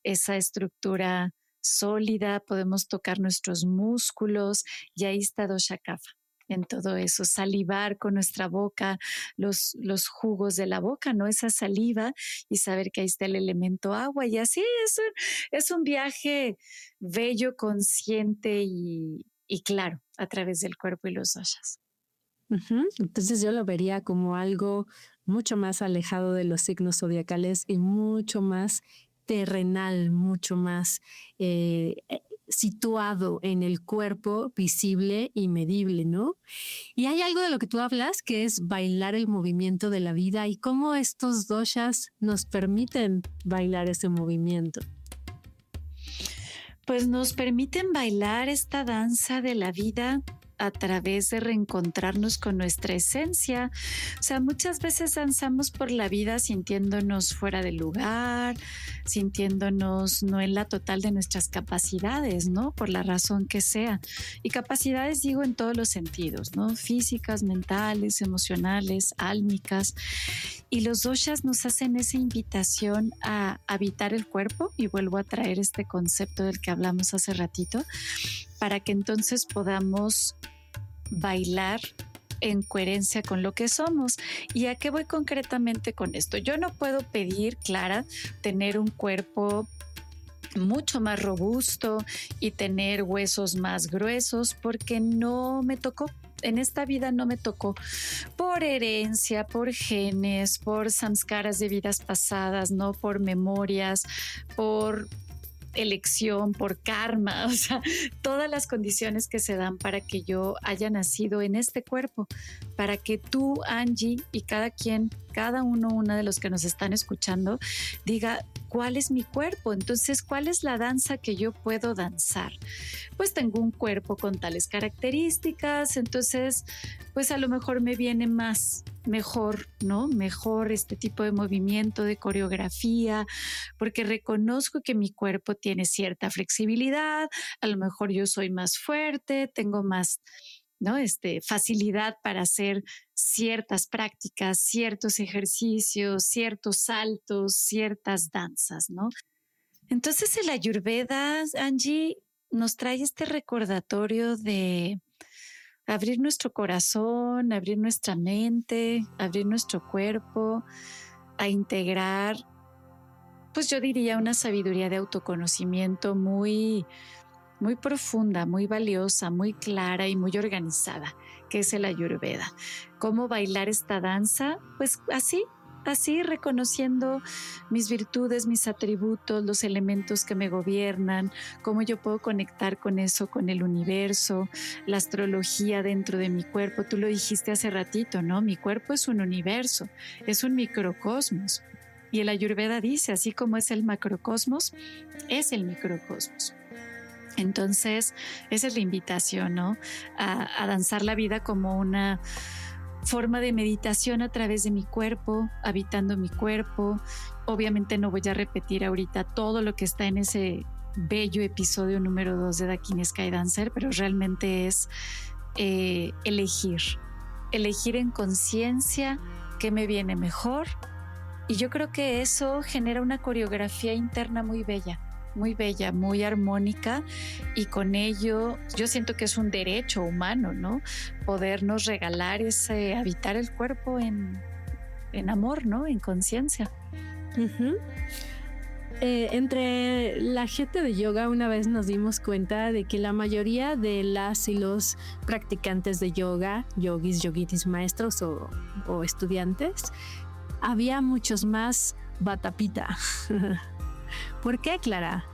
esa estructura sólida, podemos tocar nuestros músculos y ahí está dosha Kapha. En todo eso, salivar con nuestra boca, los jugos de la boca, ¿no? Esa saliva y saber que ahí está el elemento agua. Y así es un viaje bello, consciente y claro a través del cuerpo y los doshas. Entonces yo lo vería como algo mucho más alejado de los signos zodiacales y mucho más terrenal, mucho más situado en el cuerpo, visible y medible, ¿no? Y hay algo de lo que tú hablas que es bailar el movimiento de la vida y cómo estos doshas nos permiten bailar ese movimiento. Pues nos permiten bailar esta danza de la vida a través de reencontrarnos con nuestra esencia. O sea, muchas veces danzamos por la vida sintiéndonos fuera de lugar, sintiéndonos no en la total de nuestras capacidades, ¿no? Por la razón que sea. Y capacidades digo en todos los sentidos, ¿no? Físicas, mentales, emocionales, álmicas. Y los doshas nos hacen esa invitación a habitar el cuerpo, y vuelvo a traer este concepto del que hablamos hace ratito, para que entonces podamos bailar en coherencia con lo que somos. ¿Y a qué voy concretamente con esto? Yo no puedo pedir, Clara, tener un cuerpo mucho más robusto y tener huesos más gruesos porque no me tocó. En esta vida no me tocó, por herencia, por genes, por samskaras de vidas pasadas, no por memorias, por elección, por karma, o sea, todas las condiciones que se dan para que yo haya nacido en este cuerpo, para que tú, Angie, y cada uno de los que nos están escuchando, diga, ¿cuál es mi cuerpo? Entonces, ¿cuál es la danza que yo puedo danzar? Pues tengo un cuerpo con tales características, entonces, pues a lo mejor me viene mejor, ¿no? Mejor este tipo de movimiento, de coreografía, porque reconozco que mi cuerpo tiene cierta flexibilidad, a lo mejor yo soy más fuerte, tengo más, ¿no? Facilidad para hacer ciertas prácticas, ciertos ejercicios, ciertos saltos, ciertas danzas, ¿no? Entonces el Ayurveda, Angie, nos trae este recordatorio de abrir nuestro corazón, abrir nuestra mente, abrir nuestro cuerpo, a integrar, pues yo diría una sabiduría de autoconocimiento muy, muy profunda, muy valiosa, muy clara y muy organizada, que es el Ayurveda. ¿Cómo bailar esta danza? Pues así reconociendo mis virtudes, mis atributos, los elementos que me gobiernan, cómo yo puedo conectar con eso, con el universo, la astrología dentro de mi cuerpo. Tú lo dijiste hace ratito, ¿no? Mi cuerpo es un universo, es un microcosmos. Y el Ayurveda dice, así como es el macrocosmos, es el microcosmos. Entonces, esa es la invitación, ¿no? A danzar la vida como una forma de meditación a través de mi cuerpo, habitando mi cuerpo. Obviamente no voy a repetir ahorita todo lo que está en ese bello episodio número 2 de Dakini Sky Dancer, pero realmente es elegir en conciencia qué me viene mejor. Y yo creo que eso genera una coreografía interna muy bella, muy armónica, y con ello yo siento que es un derecho humano, ¿no? Podernos regalar ese habitar el cuerpo en amor, ¿no? En conciencia. Uh-huh. Entre la gente de yoga una vez nos dimos cuenta de que la mayoría de las y los practicantes de yoga, yogis, yogitis, maestros o estudiantes, había muchos más Vata Pitta. ¿Por qué, Clara?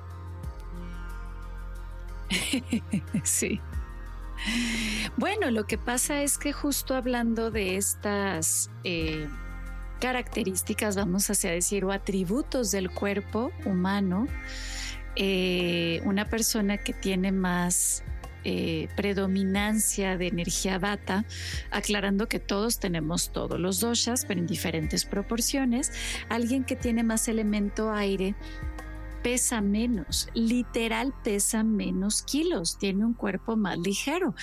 Sí. Bueno, lo que pasa es que justo hablando de estas características, vamos a decir, o atributos del cuerpo humano, una persona que tiene más predominancia de energía vata, aclarando que todos tenemos todos los doshas, pero en diferentes proporciones. Alguien que tiene más elemento aire pesa menos, literal pesa menos kilos, tiene un cuerpo más ligero.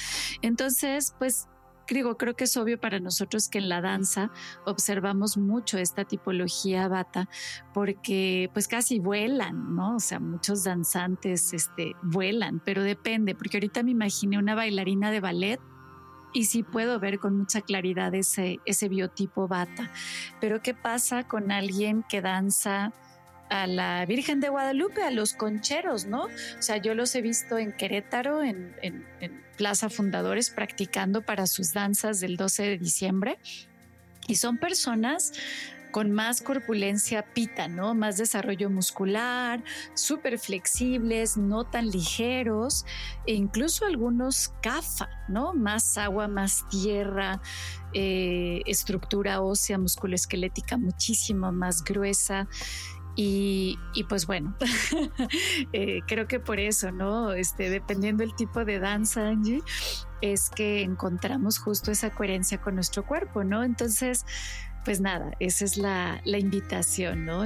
Entonces, pues creo que es obvio para nosotros que en la danza observamos mucho esta tipología bata, porque pues casi vuelan, ¿no? O sea, muchos danzantes vuelan, pero depende, porque ahorita me imaginé una bailarina de ballet y sí puedo ver con mucha claridad ese biotipo bata. Pero ¿qué pasa con alguien que danza a la Virgen de Guadalupe, a los concheros, ¿no? O sea, yo los he visto en Querétaro, en Plaza Fundadores, practicando para sus danzas del 12 de diciembre, y son personas con más corpulencia pita, ¿no? Más desarrollo muscular, súper flexibles, no tan ligeros, e incluso algunos kapha, ¿no? Más agua, más tierra, estructura ósea, musculoesquelética muchísimo más gruesa. Y pues bueno, creo que por eso, ¿no? Dependiendo del tipo de danza, Angie, es que encontramos justo esa coherencia con nuestro cuerpo, ¿no? Entonces, pues nada, esa es la invitación, ¿no?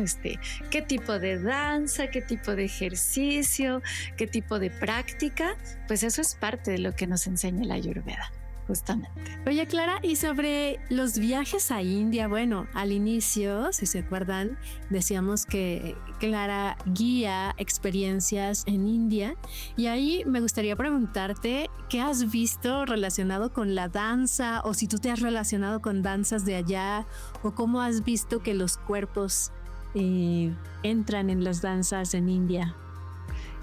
¿Qué tipo de danza, qué tipo de ejercicio, qué tipo de práctica? Pues eso es parte de lo que nos enseña la Ayurveda. Justamente. Oye, Clara, y sobre los viajes a India, bueno, al inicio, si se acuerdan, decíamos que Clara guía experiencias en India, y ahí me gustaría preguntarte qué has visto relacionado con la danza, o si tú te has relacionado con danzas de allá, o cómo has visto que los cuerpos entran en las danzas en India.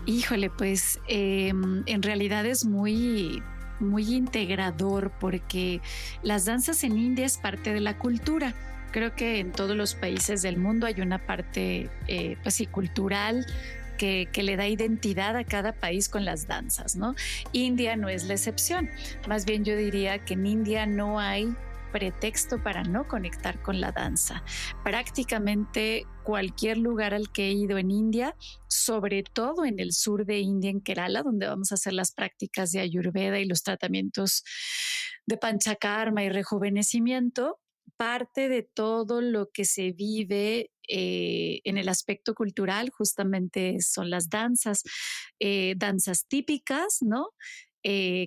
Híjole, pues en realidad es muy integrador, porque las danzas en India es parte de la cultura. Creo que en todos los países del mundo hay una parte pues sí, cultural que le da identidad a cada país con las danzas, ¿no? India no es la excepción. Más bien yo diría que en India no hay pretexto para no conectar con la danza. Prácticamente cualquier lugar al que he ido en India, sobre todo en el sur de India, en Kerala, donde vamos a hacer las prácticas de Ayurveda y los tratamientos de Panchakarma y rejuvenecimiento, parte de todo lo que se vive en el aspecto cultural justamente son las danzas, danzas típicas, ¿no?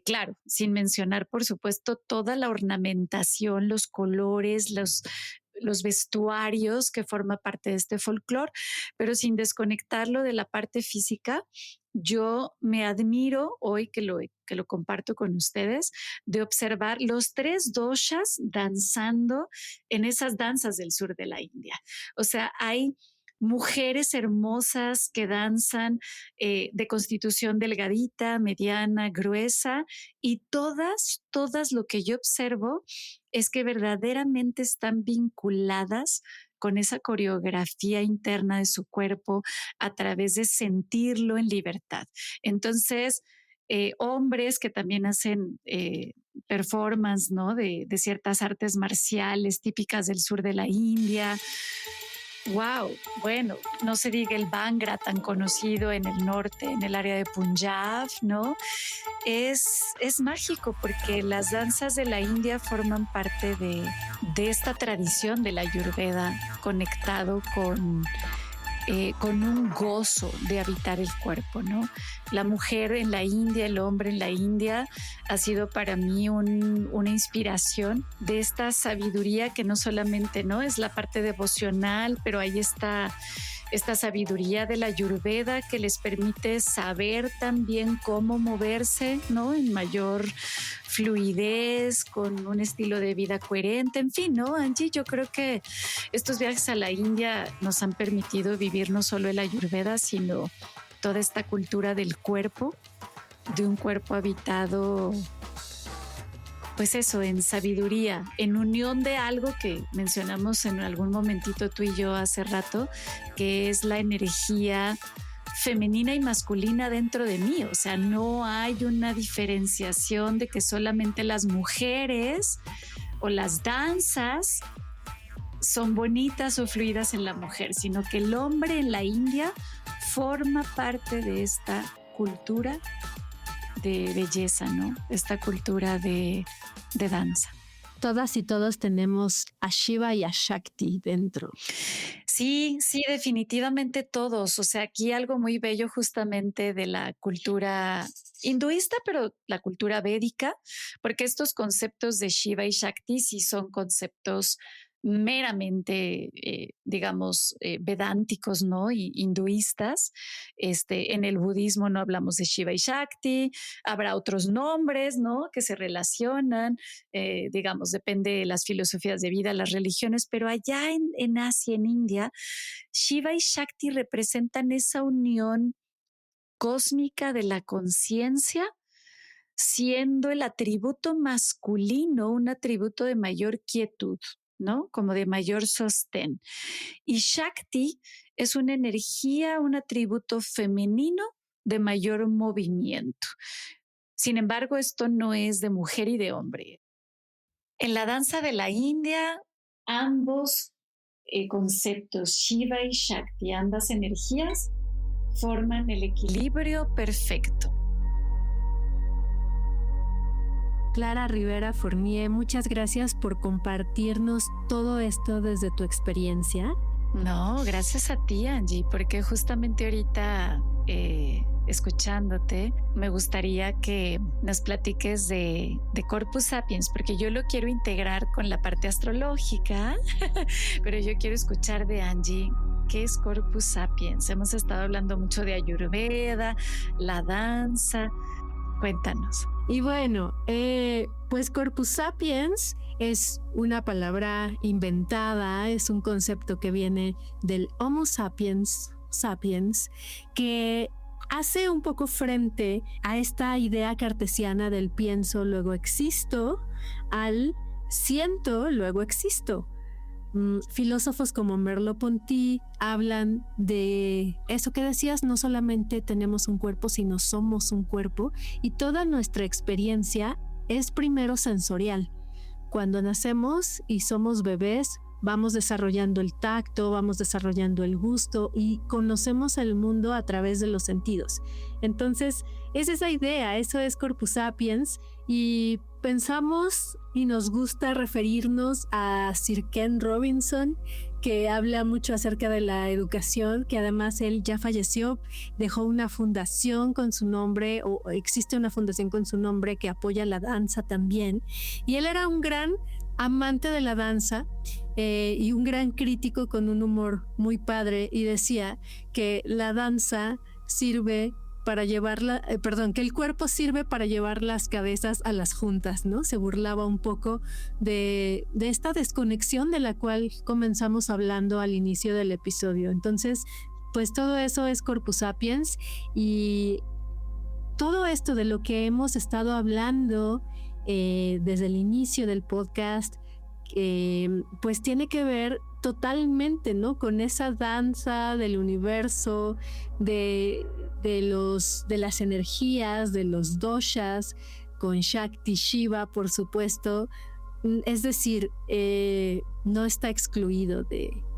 Claro, sin mencionar, por supuesto, toda la ornamentación, los colores, los vestuarios que forma parte de este folclore, pero sin desconectarlo de la parte física. Yo me admiro hoy que lo comparto con ustedes, de observar los 3 doshas danzando en esas danzas del sur de la India. O sea, hay mujeres hermosas que danzan de constitución delgadita, mediana, gruesa, y todas lo que yo observo es que verdaderamente están vinculadas con esa coreografía interna de su cuerpo a través de sentirlo en libertad. Entonces, hombres que también hacen performance, ¿no? De ciertas artes marciales típicas del sur de la India. Wow, bueno, no se diga el Bhangra tan conocido en el norte, en el área de Punjab, ¿no? Es mágico porque las danzas de la India forman parte de esta tradición de la Ayurveda conectado con un gozo de habitar el cuerpo, ¿no? La mujer en la India, el hombre en la India ha sido para mí una inspiración de esta sabiduría que no solamente, ¿no? Es la parte devocional, pero ahí está esta sabiduría de la Ayurveda que les permite saber también cómo moverse, ¿no? En mayor fluidez, con un estilo de vida coherente, en fin, ¿no, Angie? Yo creo que estos viajes a la India nos han permitido vivir no solo el Ayurveda, sino toda esta cultura del cuerpo, de un cuerpo habitado, pues eso, en sabiduría, en unión de algo que mencionamos en algún momentito tú y yo hace rato, que es la energía femenina y masculina dentro de mí. O sea, no hay una diferenciación de que solamente las mujeres o las danzas son bonitas o fluidas en la mujer, sino que el hombre en la India forma parte de esta cultura de belleza, ¿no? Esta cultura de danza. Todas y todos tenemos a Shiva y a Shakti dentro. Sí, sí, definitivamente todos. O sea, aquí algo muy bello justamente de la cultura hinduista, pero la cultura védica, porque estos conceptos de Shiva y Shakti sí son conceptos meramente, digamos, vedánticos, ¿no? Y hinduistas. En el budismo no hablamos de Shiva y Shakti, habrá otros nombres, ¿no? Que se relacionan, digamos, depende de las filosofías de vida, las religiones, pero allá en Asia, en India, Shiva y Shakti representan esa unión cósmica de la conciencia, siendo el atributo masculino un atributo de mayor quietud, ¿no? Como de mayor sostén. Y Shakti es una energía, un atributo femenino de mayor movimiento. Sin embargo, esto no es de mujer y de hombre. En la danza de la India, ambos conceptos, Shiva y Shakti, ambas energías, forman el equilibrio perfecto. Clara Rivera Fournier, muchas gracias por compartirnos todo esto desde tu experiencia. No, gracias a ti, Angie, porque justamente ahorita escuchándote, me gustaría que nos platiques de Corpus Sapiens, porque yo lo quiero integrar con la parte astrológica, pero yo quiero escuchar de Angie. ¿Qué es Corpus Sapiens? Hemos estado hablando mucho de Ayurveda, la danza. Cuéntanos. Y bueno, pues Corpus Sapiens es una palabra inventada, es un concepto que viene del Homo sapiens, que hace un poco frente a esta idea cartesiana del pienso, luego existo, al siento, luego existo. Filósofos como Merleau-Ponty hablan de eso que decías, no solamente tenemos un cuerpo, sino somos un cuerpo, y toda nuestra experiencia es primero sensorial. Cuando nacemos y somos bebés, vamos desarrollando el tacto, vamos desarrollando el gusto y conocemos el mundo a través de los sentidos. Entonces, es esa idea, eso es Corpus Sapiens, y pensamos y nos gusta referirnos a Sir Ken Robinson, que habla mucho acerca de la educación, que además él ya falleció, dejó una fundación con su nombre, o existe una fundación con su nombre que apoya la danza también, y él era un gran amante de la danza y un gran crítico con un humor muy padre, y decía que la danza sirve para llevarla, que el cuerpo sirve para llevar las cabezas a las juntas, ¿no? Se burlaba un poco de esta desconexión de la cual comenzamos hablando al inicio del episodio. Entonces, pues todo eso es Corpus Sapiens, y todo esto de lo que hemos estado hablando desde el inicio del podcast, pues tiene que ver totalmente, ¿no? Con esa danza del universo, de las energías, de los doshas, con Shakti, Shiva, por supuesto. Es decir, no está excluido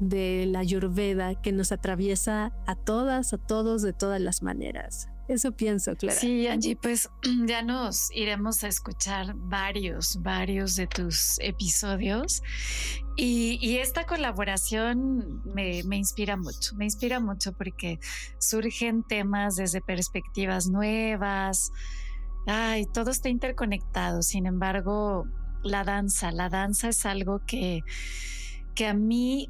de la Ayurveda, que nos atraviesa a todas, a todos, de todas las maneras. Eso pienso, Clara. Sí, Angie, pues ya nos iremos a escuchar varios de tus episodios, y esta colaboración me inspira mucho porque surgen temas desde perspectivas nuevas. Ay, todo está interconectado. Sin embargo, la danza es algo que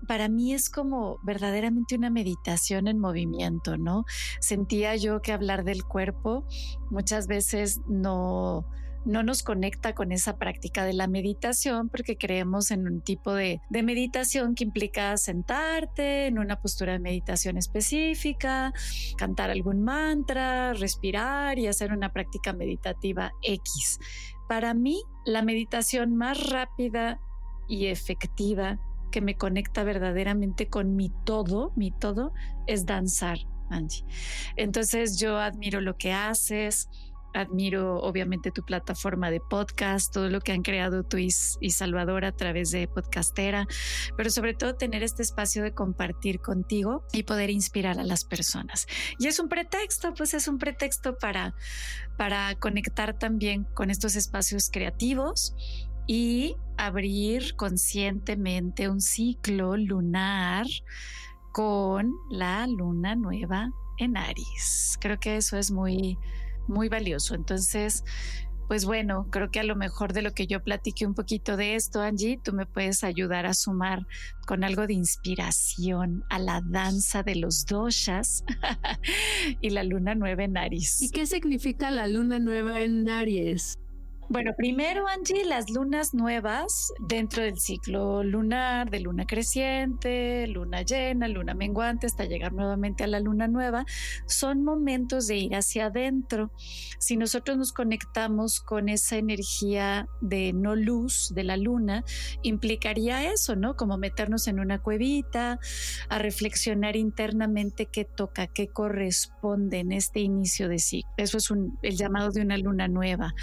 para mí es como verdaderamente una meditación en movimiento, ¿no? Sentía yo que hablar del cuerpo muchas veces no nos conecta con esa práctica de la meditación, porque creemos en un tipo de meditación que implica sentarte en una postura de meditación específica, cantar algún mantra, respirar y hacer una práctica meditativa X. Para mí, la meditación más rápida y efectiva que me conecta verdaderamente con mi todo es danzar, Angie. Entonces yo admiro lo que haces, admiro obviamente tu plataforma de podcast, todo lo que han creado tú y Salvador a través de Podcastera, pero sobre todo tener este espacio de compartir contigo y poder inspirar a las personas. Y es un pretexto, para conectar también con estos espacios creativos y abrir conscientemente un ciclo lunar con la luna nueva en Aries. Creo que eso es muy, muy valioso. Entonces, pues bueno, creo que a lo mejor de lo que yo platiqué un poquito de esto, Angie, tú me puedes ayudar a sumar con algo de inspiración a la danza de los doshas y la luna nueva en Aries. ¿Y qué significa la luna nueva en Aries? Bueno, primero, Angie, las lunas nuevas dentro del ciclo lunar, de luna creciente, luna llena, luna menguante, hasta llegar nuevamente a la luna nueva, son momentos de ir hacia adentro. Si nosotros nos conectamos con esa energía de no luz de la luna, implicaría eso, ¿no? Como meternos en una cuevita, a reflexionar internamente qué toca, qué corresponde en este inicio de ciclo. Eso es el llamado de una luna nueva.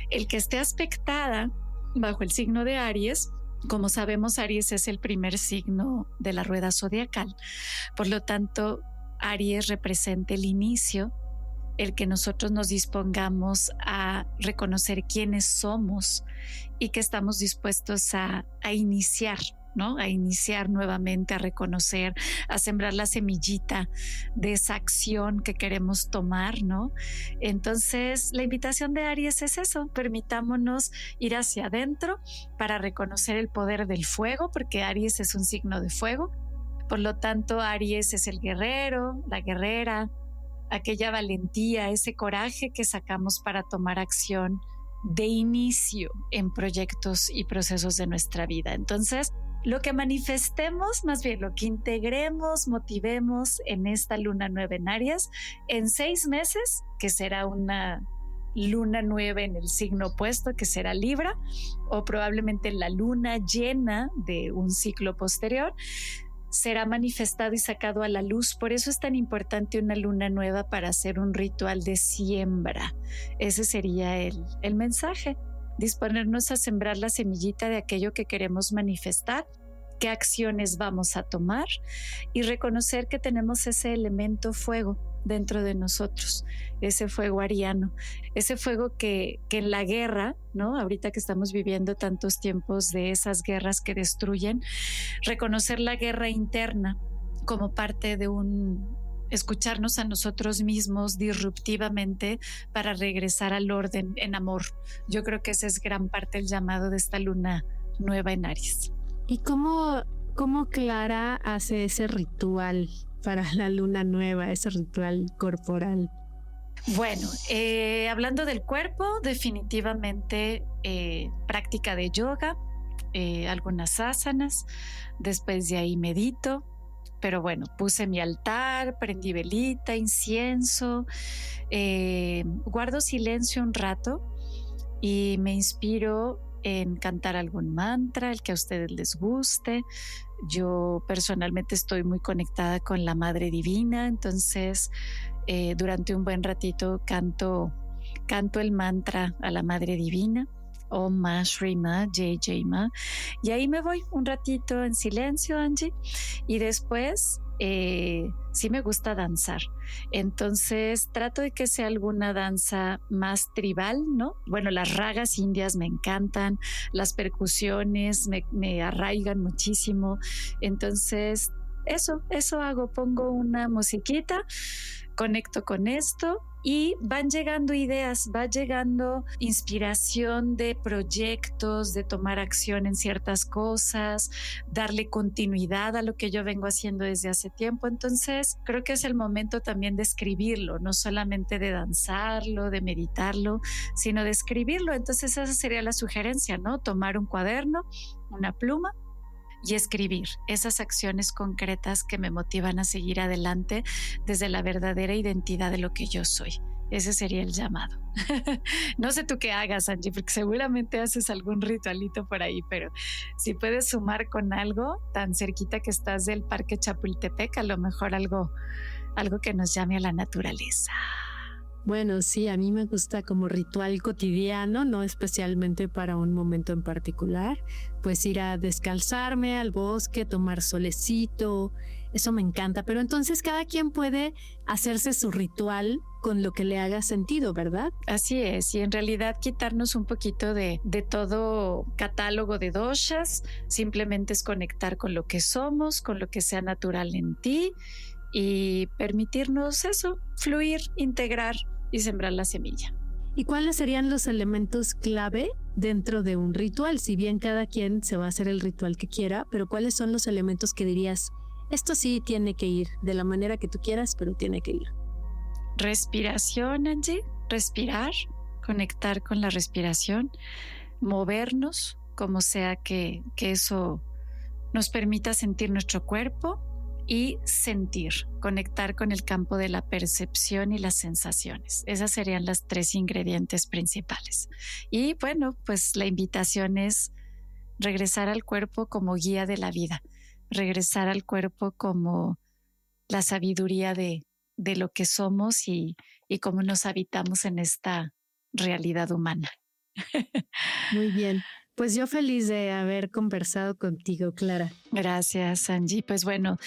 El que esté aspectada bajo el signo de Aries, como sabemos, Aries es el primer signo de la rueda zodiacal. Por lo tanto, Aries representa el inicio, el que nosotros nos dispongamos a reconocer quiénes somos y que estamos dispuestos a iniciar, ¿no? A iniciar nuevamente, a reconocer, a sembrar la semillita de esa acción que queremos tomar, ¿no? Entonces, la invitación de Aries es eso, permitámonos ir hacia adentro para reconocer el poder del fuego, porque Aries es un signo de fuego. Por lo tanto, Aries es el guerrero, la guerrera, aquella valentía, ese coraje que sacamos para tomar acción de inicio en proyectos y procesos de nuestra vida. Entonces, lo que manifestemos, más bien lo que integremos, motivemos en esta luna nueva en Aries, en 6 meses, que será una luna nueva en el signo opuesto, que será Libra, o probablemente la luna llena de un ciclo posterior, será manifestado y sacado a la luz. Por eso es tan importante una luna nueva para hacer un ritual de siembra. Ese sería el mensaje. Disponernos a sembrar la semillita de aquello que queremos manifestar, qué acciones vamos a tomar y reconocer que tenemos ese elemento fuego dentro de nosotros, ese fuego ariano, ese fuego que en la guerra, ¿no? Ahorita que estamos viviendo tantos tiempos de esas guerras que destruyen, reconocer la guerra interna como parte de escucharnos a nosotros mismos disruptivamente para regresar al orden en amor. Yo creo que ese es gran parte del llamado de esta luna nueva en Aries. ¿Y cómo Clara hace ese ritual para la luna nueva, ese ritual corporal? Bueno, hablando del cuerpo, definitivamente práctica de yoga, algunas asanas, después de ahí medito. Pero bueno, puse mi altar, prendí velita, incienso, guardo silencio un rato y me inspiro en cantar algún mantra, el que a ustedes les guste. Yo personalmente estoy muy conectada con la Madre Divina, entonces durante un buen ratito canto el mantra a la Madre Divina. Om Ma Shri Ma Jai Jai Ma, y ahí me voy un ratito en silencio, Angie, y después sí me gusta danzar, entonces trato de que sea alguna danza más tribal, ¿no? Bueno, las ragas indias me encantan, las percusiones me arraigan muchísimo, entonces eso hago, pongo una musiquita, conecto con esto y van llegando ideas, va llegando inspiración de proyectos, de tomar acción en ciertas cosas, darle continuidad a lo que yo vengo haciendo desde hace tiempo. Entonces creo que es el momento también de escribirlo, no solamente de danzarlo, de meditarlo, sino de escribirlo. Entonces esa sería la sugerencia, ¿no? Tomar un cuaderno, una pluma y escribir esas acciones concretas que me motivan a seguir adelante desde la verdadera identidad de lo que yo soy. Ese sería el llamado. No sé tú qué hagas, Angie, porque seguramente haces algún ritualito por ahí, pero si puedes sumar con algo tan cerquita que estás del Parque Chapultepec, a lo mejor algo que nos llame a la naturaleza. Bueno, sí, a mí me gusta como ritual cotidiano, no especialmente para un momento en particular, pues ir a descalzarme al bosque, tomar solecito, eso me encanta, pero entonces cada quien puede hacerse su ritual con lo que le haga sentido, ¿verdad? Así es, y en realidad quitarnos un poquito de todo catálogo de doshas, simplemente es conectar con lo que somos, con lo que sea natural en ti y permitirnos eso, fluir, integrar y sembrar la semilla. ¿Y cuáles serían los elementos clave dentro de un ritual? Si bien cada quien se va a hacer el ritual que quiera, pero ¿cuáles son los elementos que dirías, esto sí tiene que ir de la manera que tú quieras, pero tiene que ir? Respiración, Angie, respirar, conectar con la respiración, movernos, como sea que eso nos permita sentir nuestro cuerpo y sentir, conectar con el campo de la percepción y las sensaciones. Esas serían las 3 ingredientes principales. Y bueno, pues la invitación es regresar al cuerpo como guía de la vida, regresar al cuerpo como la sabiduría de lo que somos y cómo nos habitamos en esta realidad humana. Muy bien. Pues yo feliz de haber conversado contigo, Clara. Gracias, Angie. Pues bueno,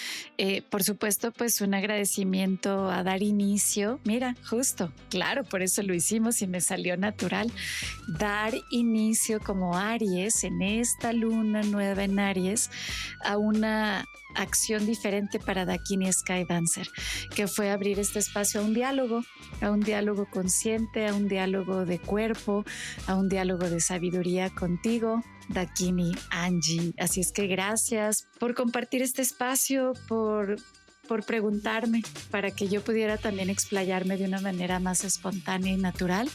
por supuesto, pues un agradecimiento a dar inicio. Mira, justo, claro, por eso lo hicimos y me salió natural. Dar inicio como Aries, en esta luna nueva en Aries, a una acción diferente para Dakini Sky Dancer, que fue abrir este espacio a un diálogo consciente, a un diálogo de cuerpo, a un diálogo de sabiduría contigo, Dakini, Angie. Así es que gracias por compartir este espacio, por preguntarme para que yo pudiera también explayarme de una manera más espontánea y natural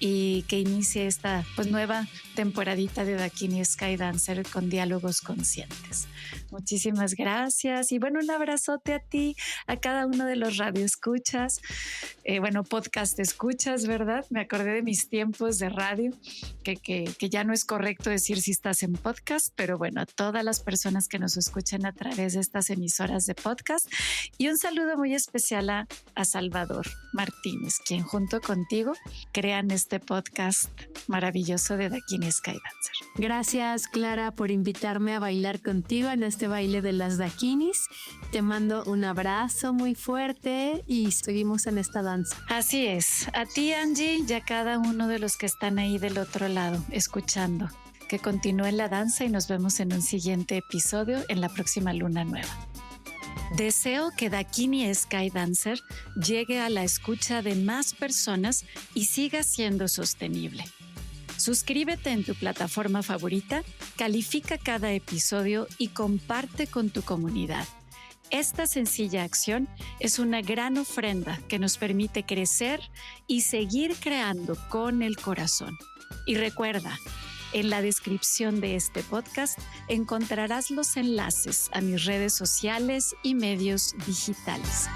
y que inicie esta pues nueva temporadita de Dakini Sky Dancer con diálogos conscientes. Muchísimas gracias y bueno, un abrazote a ti, a cada uno de los radioescuchas, podcast escuchas, ¿verdad? Me acordé de mis tiempos de radio, que ya no es correcto decir si estás en podcast, pero bueno, a todas las personas que nos escuchan a través de estas emisoras de podcast y un saludo muy especial a Salvador Martínez, quien junto contigo crean este podcast maravilloso de Dakini Sky Dancer. Gracias, Clara, por invitarme a bailar contigo en este baile de las Dakinis. Te mando un abrazo muy fuerte y seguimos en esta danza. Así es. A ti, Angie, y a cada uno de los que están ahí del otro lado, escuchando. Que continúe la danza y nos vemos en un siguiente episodio en la próxima luna nueva. Deseo que Dakini Sky Dancer llegue a la escucha de más personas y siga siendo sostenible. Suscríbete en tu plataforma favorita, califica cada episodio y comparte con tu comunidad. Esta sencilla acción es una gran ofrenda que nos permite crecer y seguir creando con el corazón. Y recuerda, en la descripción de este podcast encontrarás los enlaces a mis redes sociales y medios digitales.